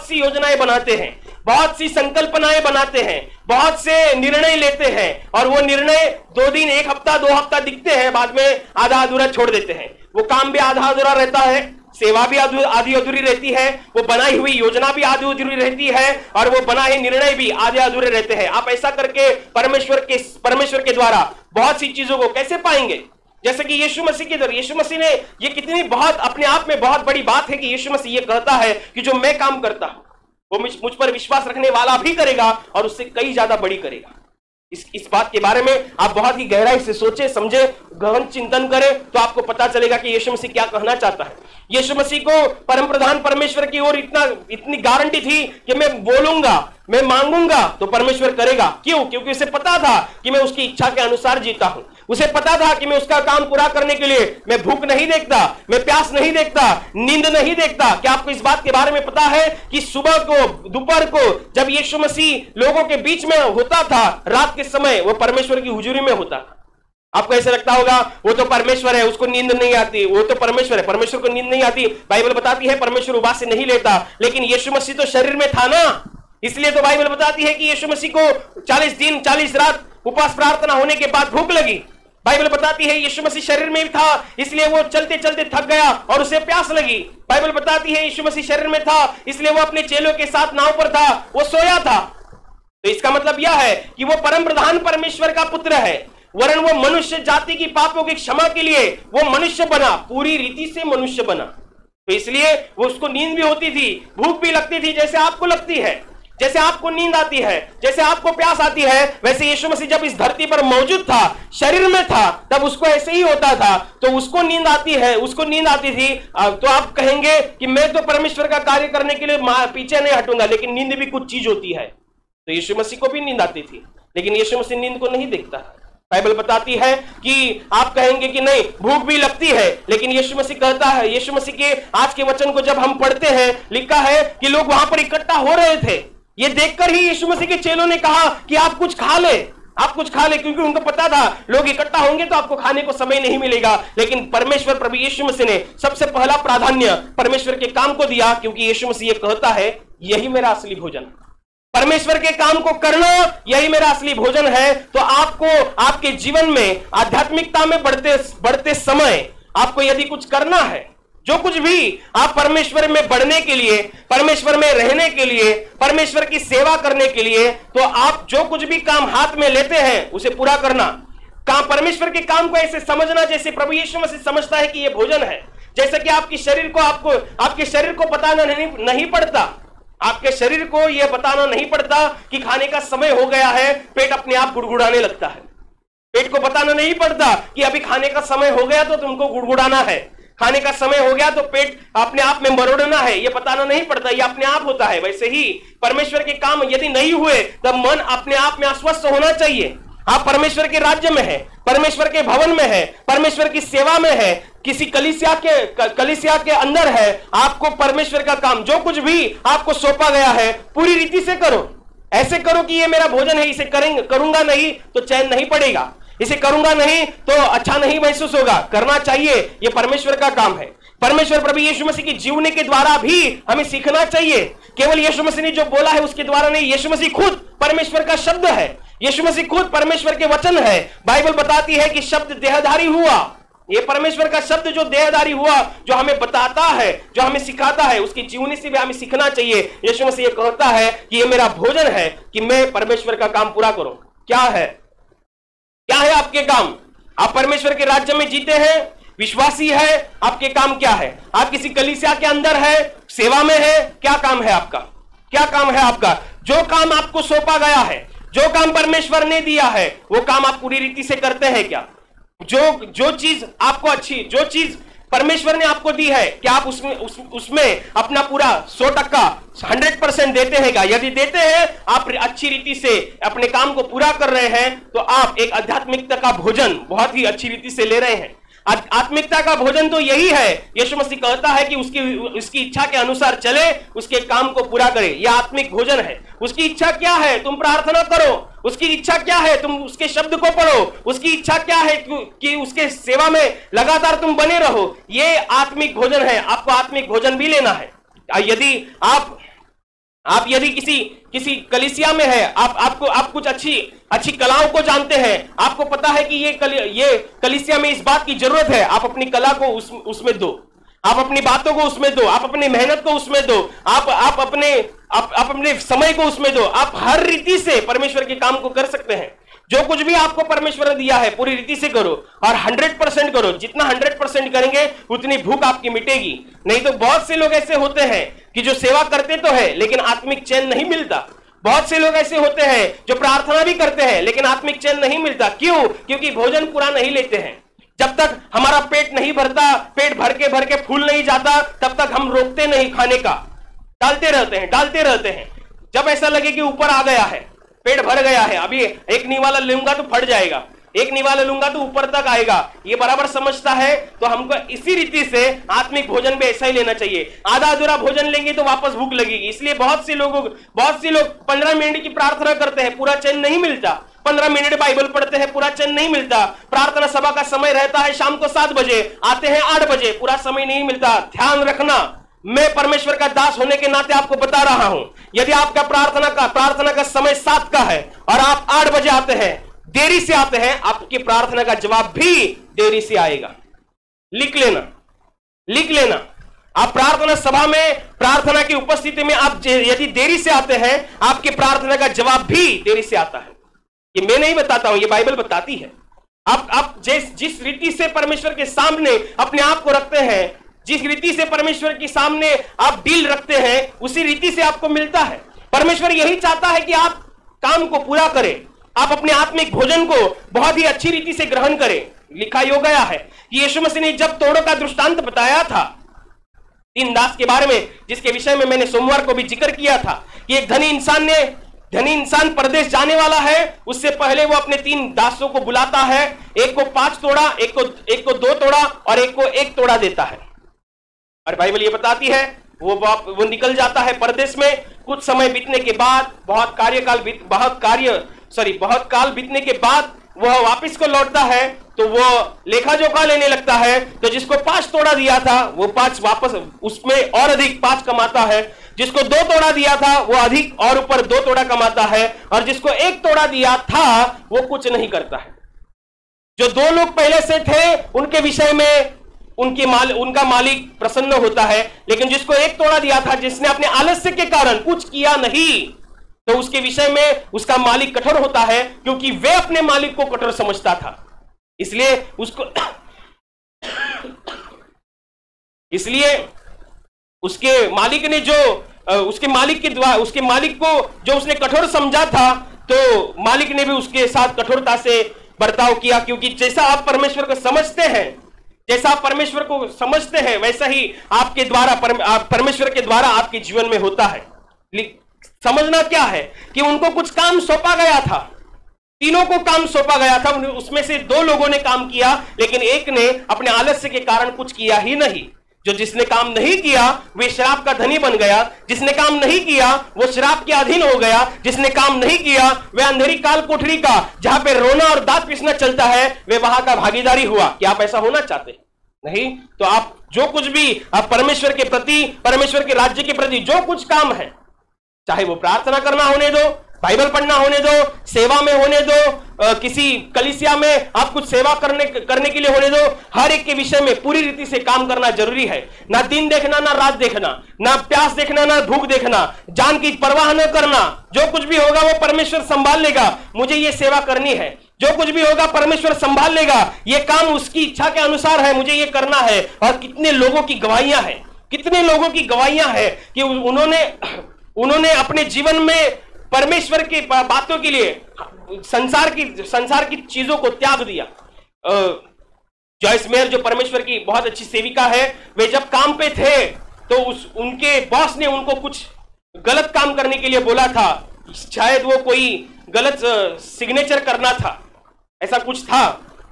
सी योजनाएं बनाते हैं, बहुत सी संकल्पनाएं बनाते हैं, बहुत से निर्णय लेते हैं, और वो निर्णय 2 दिन, 1 हफ्ता, 2 हफ्ता दिखते हैं, बाद में आधा अधूरा छोड़ देते हैं। वो काम भी आधा अधूरा रहता है, सेवा भी आधी अधूरी रहती है, वो बनाई हुई योजना भी आधी अधूरी रहती है, और वो बनाए निर्णय भी आधे अधूरे रहते हैं। आप ऐसा करके परमेश्वर के द्वारा बहुत सी चीजों को कैसे पाएंगे? जैसे कि यीशु मसीह के द्वारा, यीशु मसीह ने ये कितनी बहुत अपने आप में बहुत बड़ी बात है कि यीशु मसीह ये कहता है कि जो मैं काम करता हूं वो मुझ पर विश्वास रखने वाला भी करेगा, और उससे कई ज्यादा बड़ी करेगा। इस बात के बारे में आप बहुत ही गहराई से सोचे, समझे, गहन चिंतन करें, तो आपको पता चलेगा कि यीशु मसीह क्या कहना चाहता है। यीशु मसीह को परम प्रधान परमेश्वर की ओर इतनी गारंटी थी कि मैं बोलूंगा, मैं मांगूंगा तो परमेश्वर करेगा। क्यों? क्योंकि उसे पता था कि मैं उसकी इच्छा के अनुसार जीता हूं। उसे पता था कि मैं उसका काम पूरा करने के लिए मैं भूख नहीं देखता, मैं प्यास नहीं देखता, नींद नहीं देखता। क्या आपको इस बात के बारे में पता है कि सुबह को, दोपहर को, जब यीशु मसीह लोगों के बीच में होता था, रात के समय वो परमेश्वर की हुजूरी में होता था। आपको ऐसा लगता होगा वो तो परमेश्वर है, उसको नींद नहीं आती, वो तो परमेश्वर है, परमेश्वर को नींद नहीं आती। बाइबल बताती है परमेश्वर उपवास से नहीं लेता, लेकिन यीशु मसीह तो शरीर में था ना, इसलिए तो बाइबल बताती है कि यीशु मसीह को 40 दिन 40 रात उपवास प्रार्थना होने के बाद भूख लगी। बाइबल बताती है यीशु मसीह शरीर में था, इसलिए वो चलते चलते थक गया और उसे प्यास लगी। बाइबल बताती है यीशु मसीह शरीर में था, इसलिए वो अपने चेलों के साथ नाव पर था, वो सोया था। तो इसका मतलब यह है कि वो परम प्रधान परमेश्वर का पुत्र है, वरन वो मनुष्य जाति की पापों की क्षमा के लिए वो मनुष्य बना, पूरी रीति से मनुष्य बना। तो इसलिए वो उसको नींद भी होती थी, भूख भी लगती थी, जैसे आपको लगती है, जैसे आपको नींद आती है, जैसे आपको प्यास आती है, वैसे यीशु मसीह जब इस धरती पर मौजूद था, शरीर में था, तब उसको ऐसे ही होता था। तो उसको नींद आती है, उसको नींद आती थी। तो आप कहेंगे कि मैं तो परमेश्वर का कार्य करने के लिए पीछे नहीं हटूंगा, लेकिन नींद भी कुछ चीज होती है। तो यीशु मसीह को भी नींद आती थी, लेकिन यीशु मसीह नींद को नहीं देखता। बाइबल बताती है कि आप कहेंगे कि नहीं, भूख भी लगती है, लेकिन यीशु मसीह कहता है, यीशु मसीह के आज के वचन को जब हम पढ़ते हैं, लिखा है कि लोग वहां पर इकट्ठा हो रहे थे। ये देखकर ही यीशु मसीह के चेलों ने कहा कि आप कुछ खा ले, आप कुछ खा ले, क्योंकि उनको पता था लोग इकट्ठा होंगे तो आपको खाने को समय नहीं मिलेगा। लेकिन परमेश्वर प्रभु यीशु मसीह ने सबसे पहला प्राधान्य परमेश्वर के काम को दिया, क्योंकि यीशु मसीह ये कहता है यही मेरा असली भोजन। परमेश्वर के काम को करना यही मेरा असली भोजन है। तो आपको आपके जीवन में आध्यात्मिकता में बढ़ते समय आपको यदि कुछ करना है, जो कुछ भी आप परमेश्वर में बढ़ने के लिए, परमेश्वर में रहने के लिए, परमेश्वर की सेवा करने के लिए, तो आप जो कुछ भी काम हाथ में लेते हैं उसे पूरा करना। काम, परमेश्वर के काम को ऐसे समझना जैसे प्रभु यीशु मसीह समझता है कि यह भोजन है। जैसे कि आपके शरीर को बताना नहीं पड़ता, आपके शरीर को यह बताना नहीं पड़ता कि खाने का समय हो गया है, पेट अपने आप गुड़गुड़ाने लगता है। पेट को बताना नहीं पड़ता कि अभी खाने का समय हो गया तो तुमको गुड़गुड़ाना है, खाने का समय हो गया तो पेट अपने आप में मरोड़ना है, यह बताना नहीं पड़ता, यह अपने आप होता है। वैसे ही परमेश्वर के काम यदि नहीं हुए तब मन अपने आप में अस्वस्थ होना चाहिए। आप परमेश्वर के राज्य में है, परमेश्वर के भवन में है, परमेश्वर की सेवा में है, किसी कलीसिया के अंदर है, आपको परमेश्वर का काम जो कुछ भी आपको सौंपा गया है पूरी रीति से करो। ऐसे करो कि ये मेरा भोजन है, इसे करूंगा नहीं तो चैन नहीं पड़ेगा, इसे करूंगा नहीं तो अच्छा नहीं महसूस होगा, करना चाहिए। यह परमेश्वर का काम है। परमेश्वर प्रभु यीशु मसीह की जीवने के द्वारा भी हमें सीखना चाहिए। केवल यीशु मसीह ने जो बोला है उसके द्वारा नहीं, यीशु मसीह खुद परमेश्वर का शब्द है, यीशु मसीह खुद परमेश्वर के वचन है। बाइबल बताती है कि शब्द देहधारी हुआ। यह परमेश्वर का शब्द जो देहधारी हुआ, जो हमें बताता है, जो हमें सिखाता है, उसकी जीवनी से भी हमें सीखना चाहिए। यीशु मसीह कहता है कि यह मेरा भोजन है कि मैं परमेश्वर का काम पूरा करूं। क्या है आपके काम? आप परमेश्वर के राज्य में जीते हैं, विश्वासी है, आपके काम क्या है? आप किसी कलीसिया के अंदर है, सेवा में है, क्या काम है आपका? क्या काम है आपका? जो काम आपको सौंपा गया है, जो काम परमेश्वर ने दिया है, वो काम आप पूरी रीति से करते हैं क्या? जो चीज आपको अच्छी, जो चीज परमेश्वर ने आपको दी है, क्या आप उसमें अपना पूरा 100% 100% देते हैं क्या? यदि देते हैं, आप अच्छी रीति से अपने काम को पूरा कर रहे हैं, तो आप एक आध्यात्मिकता का भोजन बहुत ही अच्छी रीति से ले रहे हैं। आत्मिकता का भोजन तो यही है। यीशु मसीह कहता है कि उसकी इच्छा के अनुसार चले, उसके काम को पूरा करे। यह आत्मिक भोजन है। उसकी इच्छा क्या है? तुम प्रार्थना करो। उसकी इच्छा क्या है? तुम उसके शब्द को पढ़ो। उसकी इच्छा क्या है कि उसके सेवा में लगातार तुम बने रहो। यह आत्मिक भोजन है। आपको आत्मिक भोजन भी लेना है। यदि आप यदि किसी कलीसिया में है, आप कुछ अच्छी कलाओं को जानते हैं, आपको पता है कि ये कलीसिया में इस बात की जरूरत है, आप अपनी कला को उसमें दो, आप अपनी बातों को उसमें दो, आप अपनी मेहनत को उसमें दो, आप अपने समय को उसमें दो। आप हर रीति से परमेश्वर के काम को कर सकते हैं। जो कुछ भी आपको परमेश्वर ने दिया है पूरी रीति से करो और 100% करो। जितना 100% करेंगे उतनी भूख आपकी मिटेगी। नहीं तो बहुत से लोग ऐसे होते हैं कि जो सेवा करते तो है लेकिन आत्मिक चैन नहीं मिलता। बहुत से लोग ऐसे होते हैं जो प्रार्थना भी करते हैं लेकिन आत्मिक चैन नहीं मिलता। क्यों? क्योंकि भोजन पूरा नहीं लेते हैं। जब तक हमारा पेट नहीं भरता, पेट भर के फूल नहीं जाता, तब तक हम रोकते नहीं खाने का, डालते रहते हैं। जब ऐसा लगे कि ऊपर आ गया है, पेट भर गया है, अभी एक निवाला लूंगा तो फट जाएगा, एक निवाला लूंगा तो ऊपर तक आएगा, ये बराबर समझता है। तो हमको इसी रीति से आत्मिक भोजन भी ऐसा ही लेना चाहिए। आधा अधूरा भोजन लेंगे तो वापस भूख लगेगी। इसलिए बहुत से लोग 15 मिनट की प्रार्थना करते हैं, पूरा चैन नहीं मिलता। 15 मिनट बाइबल पढ़ते हैं, पूरा चैन नहीं मिलता। प्रार्थना सभा का समय रहता है शाम को 7 बजे, आते हैं 8 बजे, पूरा समय नहीं मिलता। ध्यान रखना, मैं परमेश्वर का दास होने के नाते आपको बता रहा हूं, यदि आपका प्रार्थना का समय 7 का है और आप 8 बजे आते हैं, देरी से आते हैं, आपकी प्रार्थना का जवाब भी देरी से आएगा। लिख लेना। आप प्रार्थना सभा में, प्रार्थना की उपस्थिति में आप यदि देरी से आते हैं, आपकी प्रार्थना का जवाब भी देरी से आता है। ये मैं नहीं बताता हूं, ये बाइबल बताती है। आप जिस रीति से परमेश्वर के सामने अपने आप को रखते हैं, जिस रीति से परमेश्वर के सामने आप डील रखते हैं, उसी रीति से आपको मिलता है। परमेश्वर यही चाहता है कि आप काम को पूरा करें, आप अपने आत्मिक भोजन को बहुत ही अच्छी रीति से ग्रहण करें। लिखा हो गया है कि यीशु मसीह ने जब तोड़ों का दृष्टांत बताया था 3 दास के बारे में, जिसके विषय में मैंने सोमवार को भी जिक्र किया था कि एक धनी इंसान परदेश जाने वाला है, उससे पहले वो अपने 3 दासों को बुलाता है। एक को 5 तोड़ा, एक को 2 तोड़ा और एक को 1 तोड़ा देता है। और बाइबल ये बताती है वो निकल जाता है परदेश में। कुछ समय बीतने के बाद, बहुत काल बीतने के बाद वह वापस को लौटता है, तो वो लेखा जोखा लेने लगता है। तो जिसको 5 तोड़ा दिया था वो 5 वापस उसमें और अधिक 5 कमाता है। जिसको 2 तोड़ा दिया था वो अधिक और ऊपर 2 तोड़ा कमाता है, और जिसको 1 तोड़ा दिया था वो कुछ नहीं करता है। जो 2 लोग पहले से थे उनके विषय में उनका मालिक प्रसन्न होता है, लेकिन जिसको 1 तोड़ा दिया था, जिसने अपने आलस्य के कारण कुछ किया नहीं, तो उसके विषय में उसका मालिक कठोर होता है, क्योंकि वे अपने मालिक को कठोर समझता था। इसलिए उसके मालिक ने उसके मालिक को जो उसने कठोर समझा था, तो मालिक ने भी उसके साथ कठोरता से बर्ताव किया, क्योंकि जैसा आप परमेश्वर को समझते हैं वैसा ही आपके द्वारा परमेश्वर के द्वारा आपके जीवन में होता है। समझना क्या है कि उनको कुछ काम सौंपा गया था, तीनों को काम सौंपा गया था, उसमें से 2 लोगों ने काम किया, लेकिन एक ने अपने आलस्य के कारण कुछ किया ही नहीं। जिसने काम नहीं किया वे शराब का धनी बन गया, जिसने काम नहीं किया वो शराब के अधीन हो गया, जिसने काम नहीं किया वह अंधेरी काल कोठरी का, जहां पे रोना और दांत पीसना चलता है, वे वहां का भागीदारी हुआ। क्या आप ऐसा होना चाहते नहीं? तो आप जो कुछ भी आप परमेश्वर के प्रति, परमेश्वर के राज्य के प्रति जो कुछ काम है, चाहे वो प्रार्थना करना होने दो, बाइबल पढ़ना होने दो, सेवा में होने दो, किसी कलीसिया में आप कुछ सेवा करने के लिए होने दो, हर एक के विषय में पूरी रीति से काम करना जरूरी है। ना दिन देखना, ना रात देखना, ना प्यास देखना, ना भूख देखना, जान की परवाह न करना। जो कुछ भी होगा वो परमेश्वर संभाल लेगा। मुझे ये सेवा करनी है, जो कुछ भी होगा परमेश्वर संभाल लेगा। ये काम उसकी इच्छा के अनुसार है, मुझे ये करना है। और कितने लोगों की गवाहियां हैं, कि उन्होंने अपने जीवन में परमेश्वर की बातों के लिए संसार की चीजों को त्याग दिया। जॉयस मेयर जो परमेश्वर की बहुत अच्छी सेविका है, वे जब काम पे थे तो उनके बॉस ने उनको कुछ गलत काम करने के लिए बोला था। शायद वो कोई गलत सिग्नेचर करना था, ऐसा कुछ था।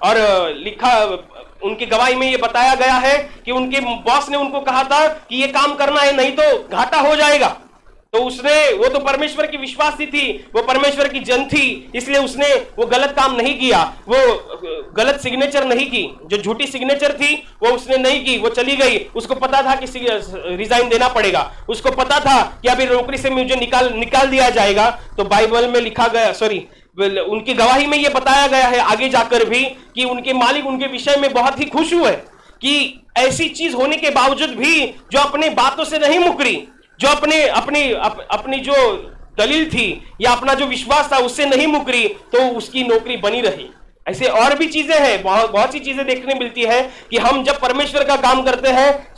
और लिखा उनकी गवाही में ये बताया गया है कि उनके बॉस ने उनको कहा था कि ये काम करना है, नहीं तो घाटा हो जाएगा। तो वो तो परमेश्वर की विश्वासी थी, वो परमेश्वर की जन थी, इसलिए उसने वो गलत काम नहीं किया, वो गलत सिग्नेचर नहीं की, जो झूठी सिग्नेचर थी वो उसने नहीं की, वो चली गई। उसको पता था कि रिजाइन देना पड़ेगा, उसको पता था कि अभी नौकरी से मुझे निकाल दिया जाएगा। तो बाइबल में लिखा गया, उनकी गवाही में ये बताया गया है आगे जाकर भी कि उनके मालिक उनके विषय में बहुत ही खुश हुए कि ऐसी चीज होने के बावजूद भी जो अपने बातों से नहीं मुकरी, जो अपनी जो दलील थी या अपना जो विश्वास था उससे नहीं मुकरी, तो उसकी नौकरी बनी रही। ऐसे और भी चीजें हैं, बहुत सी चीजें देखने मिलती है कि हम जब परमेश्वर का काम करते हैं,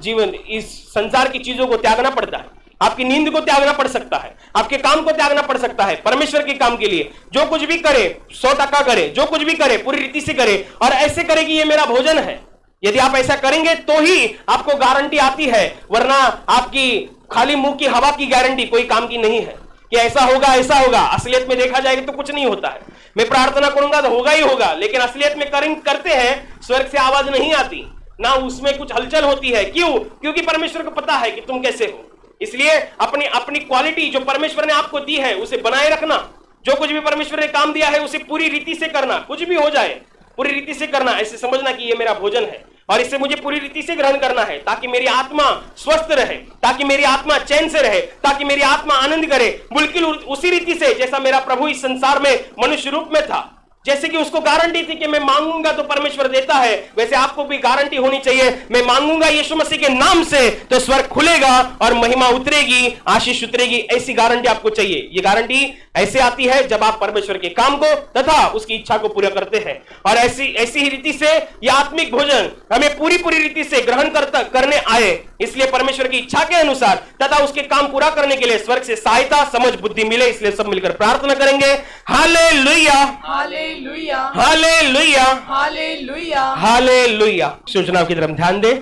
जीवन इस संसार की चीजों को त्यागना पड़ता है। आपकी नींद को त्यागना पड़ सकता है, आपके काम को त्यागना पड़ सकता है परमेश्वर के काम के लिए। जो कुछ भी करे 100% करे, जो कुछ भी करे पूरी रीति से करे, और ऐसे करे कि ये मेरा भोजन है। यदि आप ऐसा करेंगे तो ही आपको गारंटी आती है, वरना आपकी खाली मुंह की हवा की गारंटी कोई काम की नहीं है कि ऐसा होगा। असलियत में देखा जाएगा तो कुछ नहीं होता है। मैं प्रार्थना करूंगा तो होगा ही होगा, लेकिन असलियत में करते हैं, स्वर्ग से आवाज नहीं आती, ना उसमें कुछ हलचल होती है। क्यों? क्योंकि परमेश्वर को पता है कि तुम कैसे हो। इसलिए अपनी क्वालिटी जो परमेश्वर ने आपको दी है उसे बनाए रखना। जो कुछ भी परमेश्वर ने काम दिया है उसे पूरी रीति से करना, कुछ भी हो जाए पूरी रीति से करना। ऐसे समझना कि ये मेरा भोजन है और इसे मुझे पूरी रीति से ग्रहण करना है, ताकि मेरी आत्मा स्वस्थ रहे, ताकि मेरी आत्मा चैन से रहे, ताकि मेरी आत्मा आनंद करे, बिल्कुल उसी रीति से जैसा मेरा प्रभु इस संसार में मनुष्य रूप में था। जैसे कि उसको गारंटी थी कि मैं मांगूंगा तो परमेश्वर देता है, वैसे आपको भी गारंटी होनी चाहिए, मैं मांगूंगा यीशु मसीह के नाम से तो स्वर्ग खुलेगा और महिमा उतरेगी, आशीष उतरेगी। ऐसी गारंटी आपको चाहिए। ये गारंटी ऐसे आती है जब आप परमेश्वर के काम को तथा उसकी इच्छा को पूरा करते हैं। और ऐसी ही रीति से यह आत्मिक भोजन हमें पूरी रीति से ग्रहण करने आए। इसलिए परमेश्वर की इच्छा के अनुसार तथा उसके काम पूरा करने के लिए स्वर्ग से सहायता, समझ, बुद्धि मिले। इसलिए सब मिलकर प्रार्थना करेंगे। हालेलुया, हालेलुया, हालेलुया, हालेलुया, हालेलुया। सूचनाओं की तरफ ध्यान दें।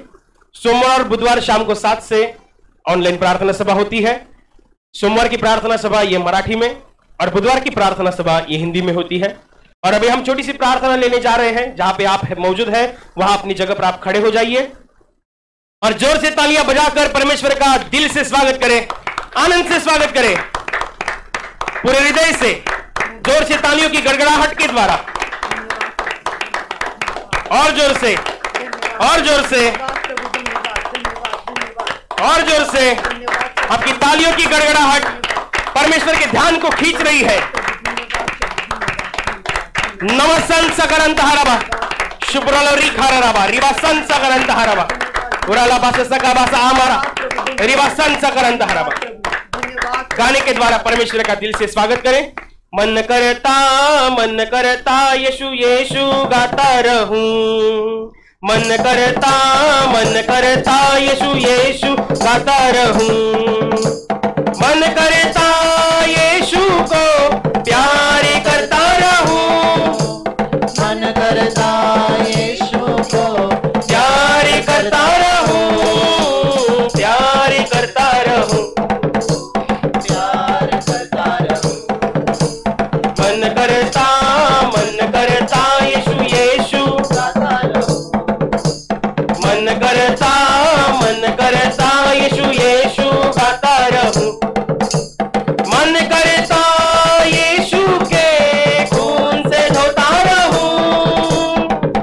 सोमवार और बुधवार शाम को 7 से ऑनलाइन प्रार्थना सभा होती है। सोमवार की प्रार्थना सभा ये मराठी में और बुधवार की प्रार्थना सभा ये हिंदी में होती है। और अभी हम छोटी सी प्रार्थना लेने जा रहे हैं। जहां पे आप मौजूद हैं वहां अपनी जगह पर आप खड़े हो जाइए और जोर से तालियां बजाकर परमेश्वर का दिल से स्वागत करें, आनंद से स्वागत करें, पूरे हृदय से, जोर से तालियों की गड़गड़ाहट के द्वारा, और जोर से, और जोर से, और जोर से। आपकी तालियों की गड़गड़ाहट परमेश्वर के ध्यान को खींच रही है। नमसन सकरंत हरबा शुभ्रलोरी खारबा रिवासन सकरंत हरबा उराला बास सका बास आमारा रिवासन सकरंत हरबा। गाने के द्वारा परमेश्वर का दिल से स्वागत करें। मन करता यीशु यीशु गाता रहूं, मन करता यीशु यीशु गाता रहूं, मन करता यीशु को प्यार करता रहूं, मन करता यीशु को प्यार करता रहूं, प्यार करता रहूं, प्यार करता रहूं। मन करता यीशु यीशु गाता रहूं, मन करता यीशु यीशु गाता रहूं, मन करता यीशु के खून से धोता रहूं,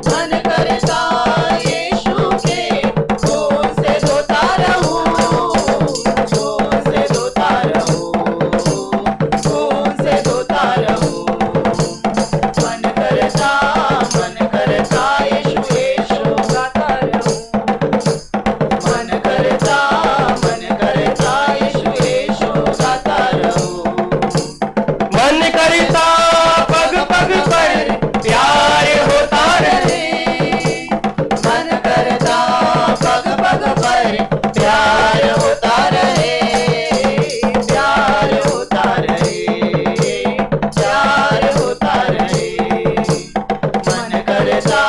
मन करता यीशु के खून से धोता रहूं, खून से धोता रहूं, खून से धोता रहूं। मन करता यीशु यीशु गाता रहूं, मन करता यीशु यीशु गाता रहूं। मन करता पग पग पर प्यार होता रहे, मन करता पग पग पर प्यार होता रहे, प्यार होता रहे, प्यार होता रहे। मन करता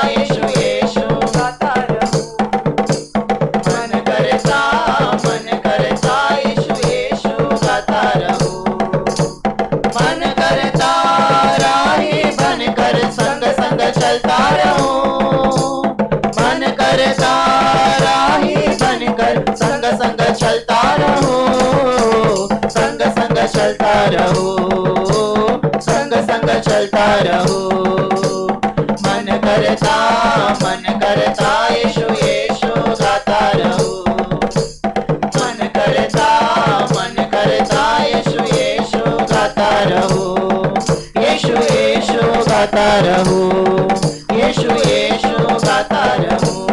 यीशु यीशु गाता रहूं, मन करता यीशु यीशु गाता रहूं। मन करता राही बनकर संग संग चलता रहूं, मन करता राही बनकर संग संग चलता रहूं, संग संग चलता रहूं, संग संग चलता रहूं। मन करता यीशु यीशु गाता रहूं, मन करता यीशु यीशु गाता रहूं, यीशु यीशु गाता रहूं, यीशु यीशु गाता रहूं।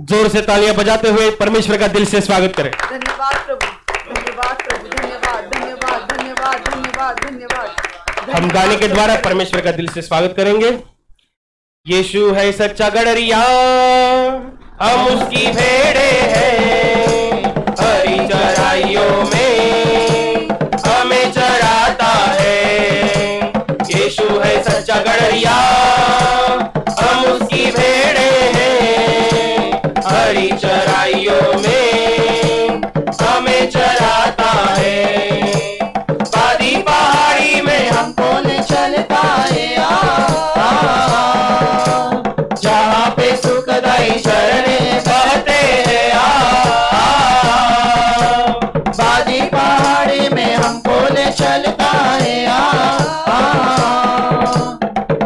जोर से तालियां बजाते हुए परमेश्वर का दिल से स्वागत करें। धन्यवाद प्रभु, धन्यवाद प्रभु, धन्यवाद धन्यवाद धन्यवाद धन्यवाद धन्यवाद। हम गाने के द्वारा परमेश्वर का दिल से स्वागत करेंगे। यीशु है सच्चा गड़रिया, हम उसकी भेड़े हैं, हरी चराइयों में हमें चराता है। यीशु है सच्चा गड़रिया, हम उसकी भेड़े हैं, हरी चराइयों में हमें चराता है। वादी पहाड़ी में हमको ले चलता है जहाँ पे सुखदाई झरने बहते हैं वादी पहाड़ी में हमको ले चलता है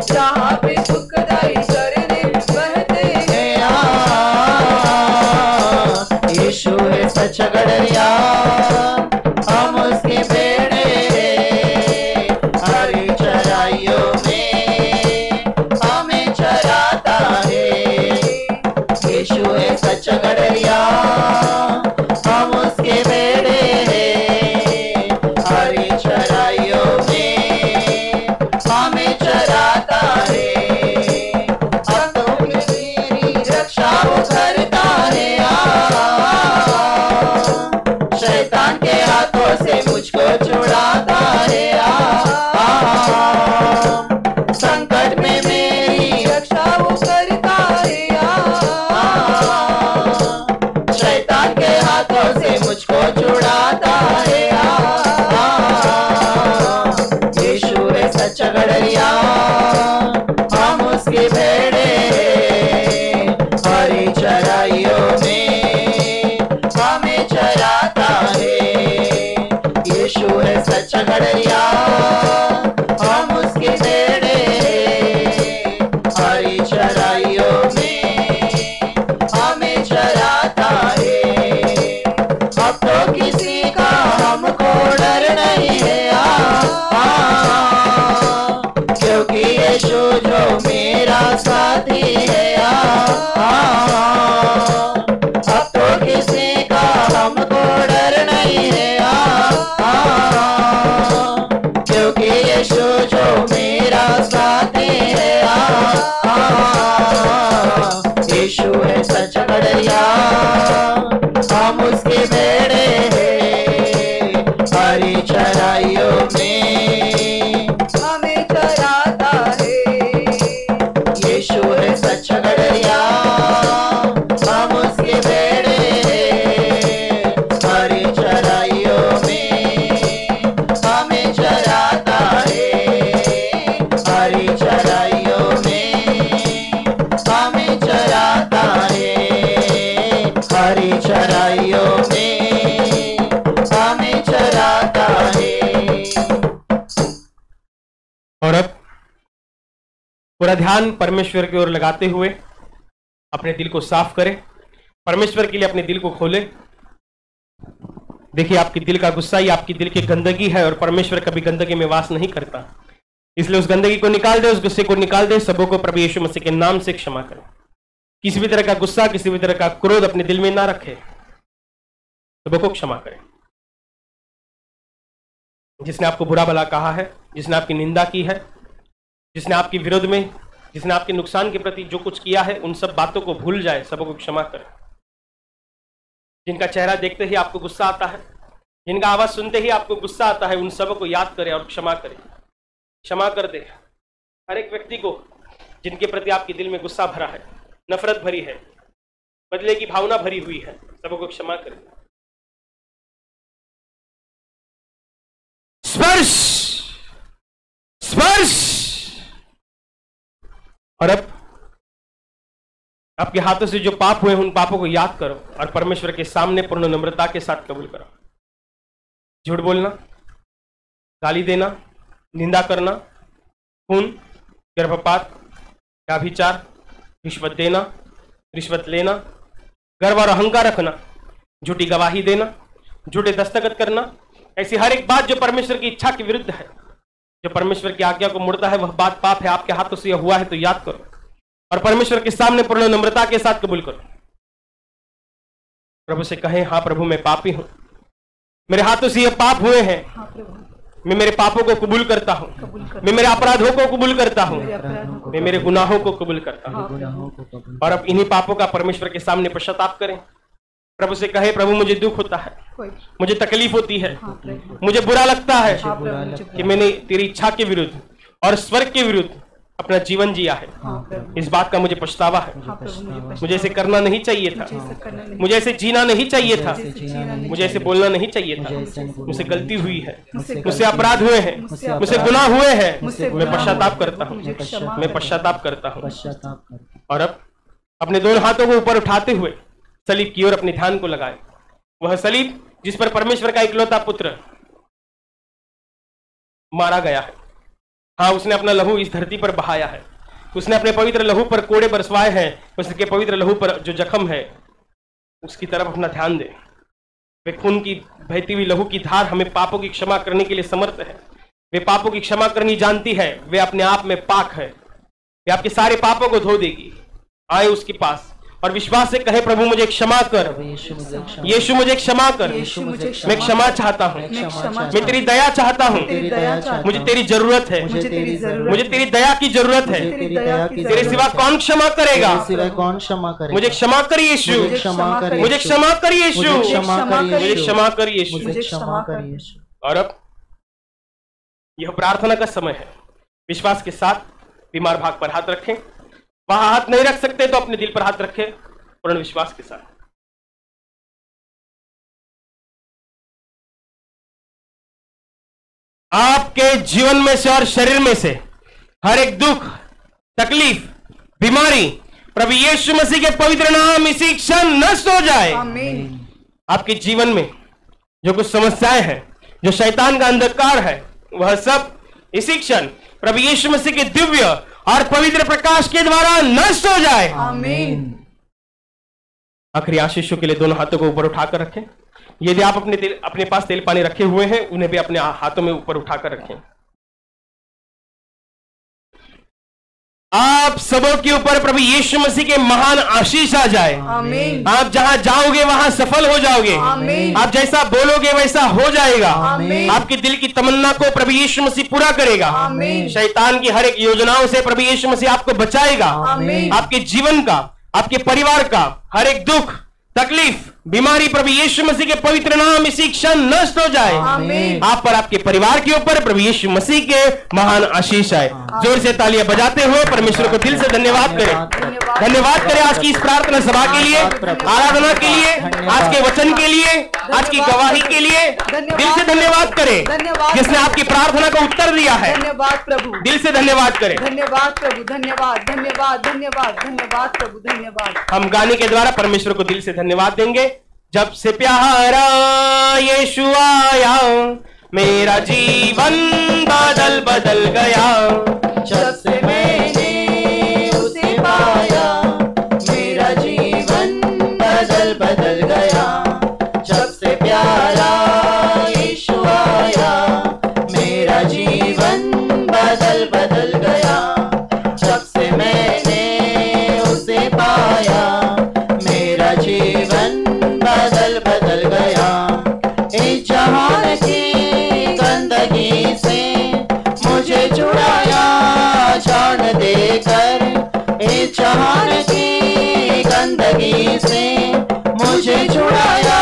जहाँ पे सुखदाई झरने बहते हैं। यीशु है सच्चा गड़रिया, हम उसके भेड़े हैं, हरी चराइयों में हमें चराता है। यीशु है सच्चा गड़रिया, हम उसके भेड़े हैं, हरी चराइयों में हमें चराता है। भक्तों की मेरी रक्षा वो करता है शैतान के हाथों से मुझको छुड़ाता है संकट में मेरी रक्षा वो करता है। शैतान के हाथों से मुझको छुड़ाता है यीशु है सच्चा गड़रिया, हम उसके भेड़े हैं, हरी चराइयों में हमें चराता है। यीशु है सच्चा गड़रिया, हम उसके भेड़े हैं, हरी चराइयों में हमें चराता है। चराइयों में हमें चराता है। और अब पूरा ध्यान परमेश्वर की ओर लगाते हुए अपने दिल को साफ करें, परमेश्वर के लिए अपने दिल को खोले। देखिए, आपके दिल का गुस्सा ही आपकी दिल की गंदगी है और परमेश्वर कभी गंदगी में वास नहीं करता, इसलिए उस गंदगी को निकाल दे, उस गुस्से को निकाल दे। सबों को प्रभु यीशु मसीह के नाम से क्षमा करें। किसी भी तरह का गुस्सा, किसी भी तरह का क्रोध अपने दिल में ना रखे, सबों को क्षमा करें। जिसने आपको बुरा भला कहा है, जिसने आपकी निंदा की है, जिसने आपके विरोध में, जिसने आपके नुकसान के प्रति जो कुछ किया है, उन सब बातों को भूल जाए, सबों को क्षमा करें। जिनका चेहरा देखते ही आपको गुस्सा आता है, जिनका आवाज सुनते ही आपको गुस्सा आता है, उन सबों को याद करें और क्षमा करें। क्षमा कर दे हर एक व्यक्ति को जिनके प्रति आपके दिल में गुस्सा भरा है, नफरत भरी है, बदले की भावना भरी हुई है, सबों को क्षमा करें। स्पर्श स्पर्श। और अब आपके हाथों से जो पाप हुए, उन पापों को याद करो और परमेश्वर के सामने पूर्ण नम्रता के साथ कबूल करो। झूठ बोलना, गाली देना, निंदा करना, खून, गर्भपात, व्यभिचार, रिश्वत देना, रिश्वत लेना, गर्व और अहंकार रखना, झूठी गवाही देना, झूठे दस्तखत करना, ऐसी हर एक बात जो परमेश्वर की इच्छा के विरुद्ध है, जो परमेश्वर की आज्ञा को मुड़ता है, वह बात पाप है। आपके हाथों से यह हुआ है तो याद करो और परमेश्वर के सामने पूर्ण नम्रता के साथ कबूल करो। प्रभु से कहें, हाँ प्रभु, मैं पापी हूं, मेरे हाथों से ये पाप हुए हैं, मैं मेरे पापों को कबूल करता हूं, मैं मेरे अपराधों को कबूल करता हूं, मैं मेरे गुनाहों को कबूल करता हूं। और अब इन्हीं पापों का परमेश्वर के सामने पश्चाताप करें। प्रभु से कहे, प्रभु मुझे दुख होता है, मुझे तकलीफ होती है, मुझे बुरा लगता है कि मैंने तेरी इच्छा के विरुद्ध और स्वर्ग के विरुद्ध अपना जीवन जिया है। इस बात का मुझे पछतावा है। मुझे ऐसे करना नहीं चाहिए था, मुझे ऐसे जीना नहीं चाहिए था, मुझे ऐसे बोलना नहीं चाहिए था। मुझसे गलती हुई है, मुझसे अपराध हुए हैं, मुझसे गुनाह हुए हैं। मैं पश्चाताप करता हूँ, मैं पश्चाताप करता हूँ। और अब अपने दोनों हाथों को ऊपर उठाते हुए सलीब की ओर अपने ध्यान को लगाए। वह सलीब जिस पर परमेश्वर का इकलौता पुत्र मारा गया है। हाँ, उसने अपना लहू इस धरती पर बहाया है, उसने अपने पवित्र लहू पर कोड़े बरसवाए हैं। उसके पवित्र लहू पर जो जख्म है, उसकी तरफ अपना ध्यान दे। वे खून की बहती हुई लहू की धार हमें पापों की क्षमा करने के लिए समर्थ है। वे पापों की क्षमा करनी जानती है, वे अपने आप में पाक है, वे आपके सारे पापों को धो देगी। आए उसके पास और विश्वास से कहे, प्रभु मुझे क्षमा कर, यीशु मुझे क्षमा कर, मैं क्षमा चाहता हूँ, मैं तेरी दया चाहता हूँ, मुझे तेरी जरूरत है, मुझे तेरी दया की जरूरत है। तेरे सिवा कौन क्षमा करेगा? मुझे क्षमा कर यीशु, मुझे क्षमा कर यीशु, मुझे क्षमा कर यीशु। और अब यह प्रार्थना का समय है। विश्वास के साथ बीमार भाग पर हाथ रखें। वहां हाथ नहीं रख सकते तो अपने दिल पर हाथ रखें पूर्ण विश्वास के साथ। आपके जीवन में से और शरीर में से हर एक दुख, तकलीफ, बीमारी प्रभु यीशु मसीह के पवित्र नाम इसी क्षण नष्ट हो जाए। आपके जीवन में जो कुछ समस्याएं हैं, जो शैतान का अंधकार है, वह सब इसी क्षण प्रभु यीशु मसीह के दिव्य और पवित्र प्रकाश के द्वारा नष्ट हो जाए। आमीन। आखिरी आशीषों के लिए दोनों हाथों को ऊपर उठाकर रखें। यदि आप अपने पास तेल पानी रखे हुए हैं, उन्हें भी अपने हाथों में ऊपर उठाकर रखें। आप सबों के ऊपर प्रभु यीशु मसीह के महान आशीष आ जाए। आमीन। आप जहां जाओगे वहां सफल हो जाओगे। आमीन। आप जैसा बोलोगे वैसा हो जाएगा। आमीन। आपके दिल की तमन्ना को प्रभु यीशु मसीह पूरा करेगा। आमीन। शैतान की हर एक योजनाओं से प्रभु यीशु मसीह आपको बचाएगा। आमीन। आपके जीवन का, आपके परिवार का हर एक दुख, तकलीफ, बीमारी प्रभु यीशु मसीह के पवित्र नाम इसी क्षण नष्ट हो जाए। आमीन। आप पर, आपके परिवार के ऊपर प्रभु यीशु मसीह के महान आशीष आए। जोर से तालियां बजाते हुए परमेश्वर को दिल से धन्यवाद करें। धन्यवाद करें आज की इस प्रार्थना सभा के लिए, आराधना के लिए, आज के वचन के लिए, आज की गवाही के लिए दिल से धन्यवाद करें, जिसने आपकी प्रार्थना को उत्तर दिया है। धन्यवाद प्रभु, दिल से धन्यवाद करें। धन्यवाद प्रभु, धन्यवाद धन्यवाद धन्यवाद धन्यवाद प्रभु, धन्यवाद। हम गाने के द्वारा परमेश्वर को दिल से धन्यवाद देंगे। जब से प्यारा यीशु आया मेरा जीवन बदल बदल गया। जब से मैंने उसे पाया मेरा जीवन बदल बदल गया। जब से प्यारा यीशु आया मेरा जीवन बदल बदल गया। जब से मैंने उसे पाया मेरा जीवन बदल बदल गया। इस जहान की गंदगी से मुझे छुड़ाया जान देकर। इस जहान की गंदगी से मुझे छुड़ाया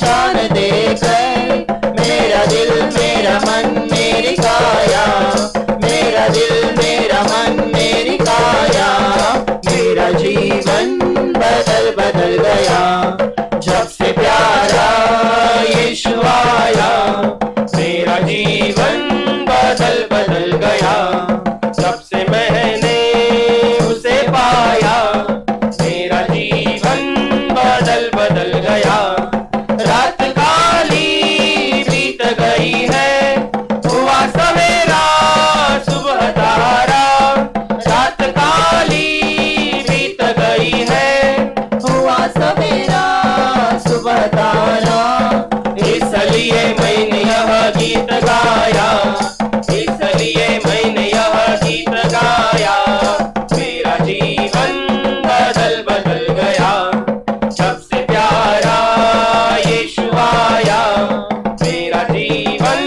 जान देकर। मेरा दिल मेरा मन मेरी काया, मेरा दिल मेरा मन मेरी काया, मेरा जीवन बदल बदल गया। जब से प्यारा यीशु आया मेरा जीवन बदल बदल गया। जब से मैंने उसे पाया मेरा जीवन बदल बदल गया। रात काली बीत गई है हुआ सवेरा सुबह तारा। रात काली बीत गई है हुआ सवेरा सुबह तारा। इसलिए मैंने यह गीत गाया, इसलिए मैंने यह गीत गाया। मेरा जीवन बदल बदल गया। जब से प्यारा यीशु आया मेरा जीवन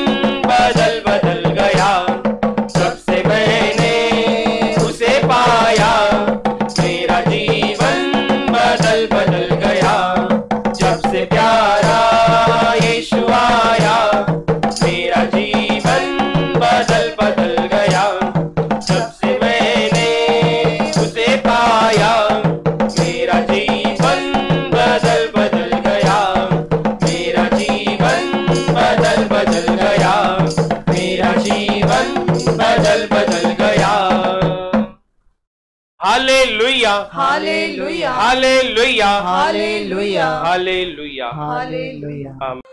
बदल बदल गया। जब से मैंने उसे पाया मेरा जीवन बदल बदल गया। जब से प्यारा यीशु आया मेरा जीवन बदल बदल गया। जब से मैंने उसे पाया मेरा जीवन बदल बदल गया। मेरा जीवन बदल बदल गया। मेरा जीवन बदल बदल गया। हालेलुया हालेलुया हालेलुया हालेलुया हालेलुया। हालेलुया। आमीन।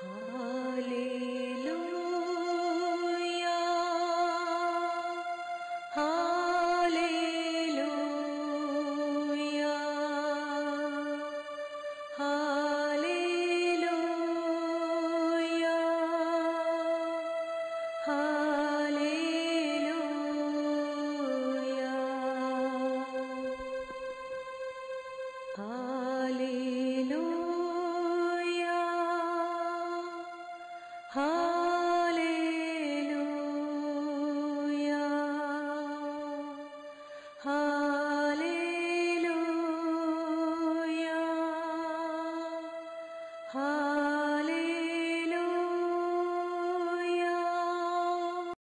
Hallelujah.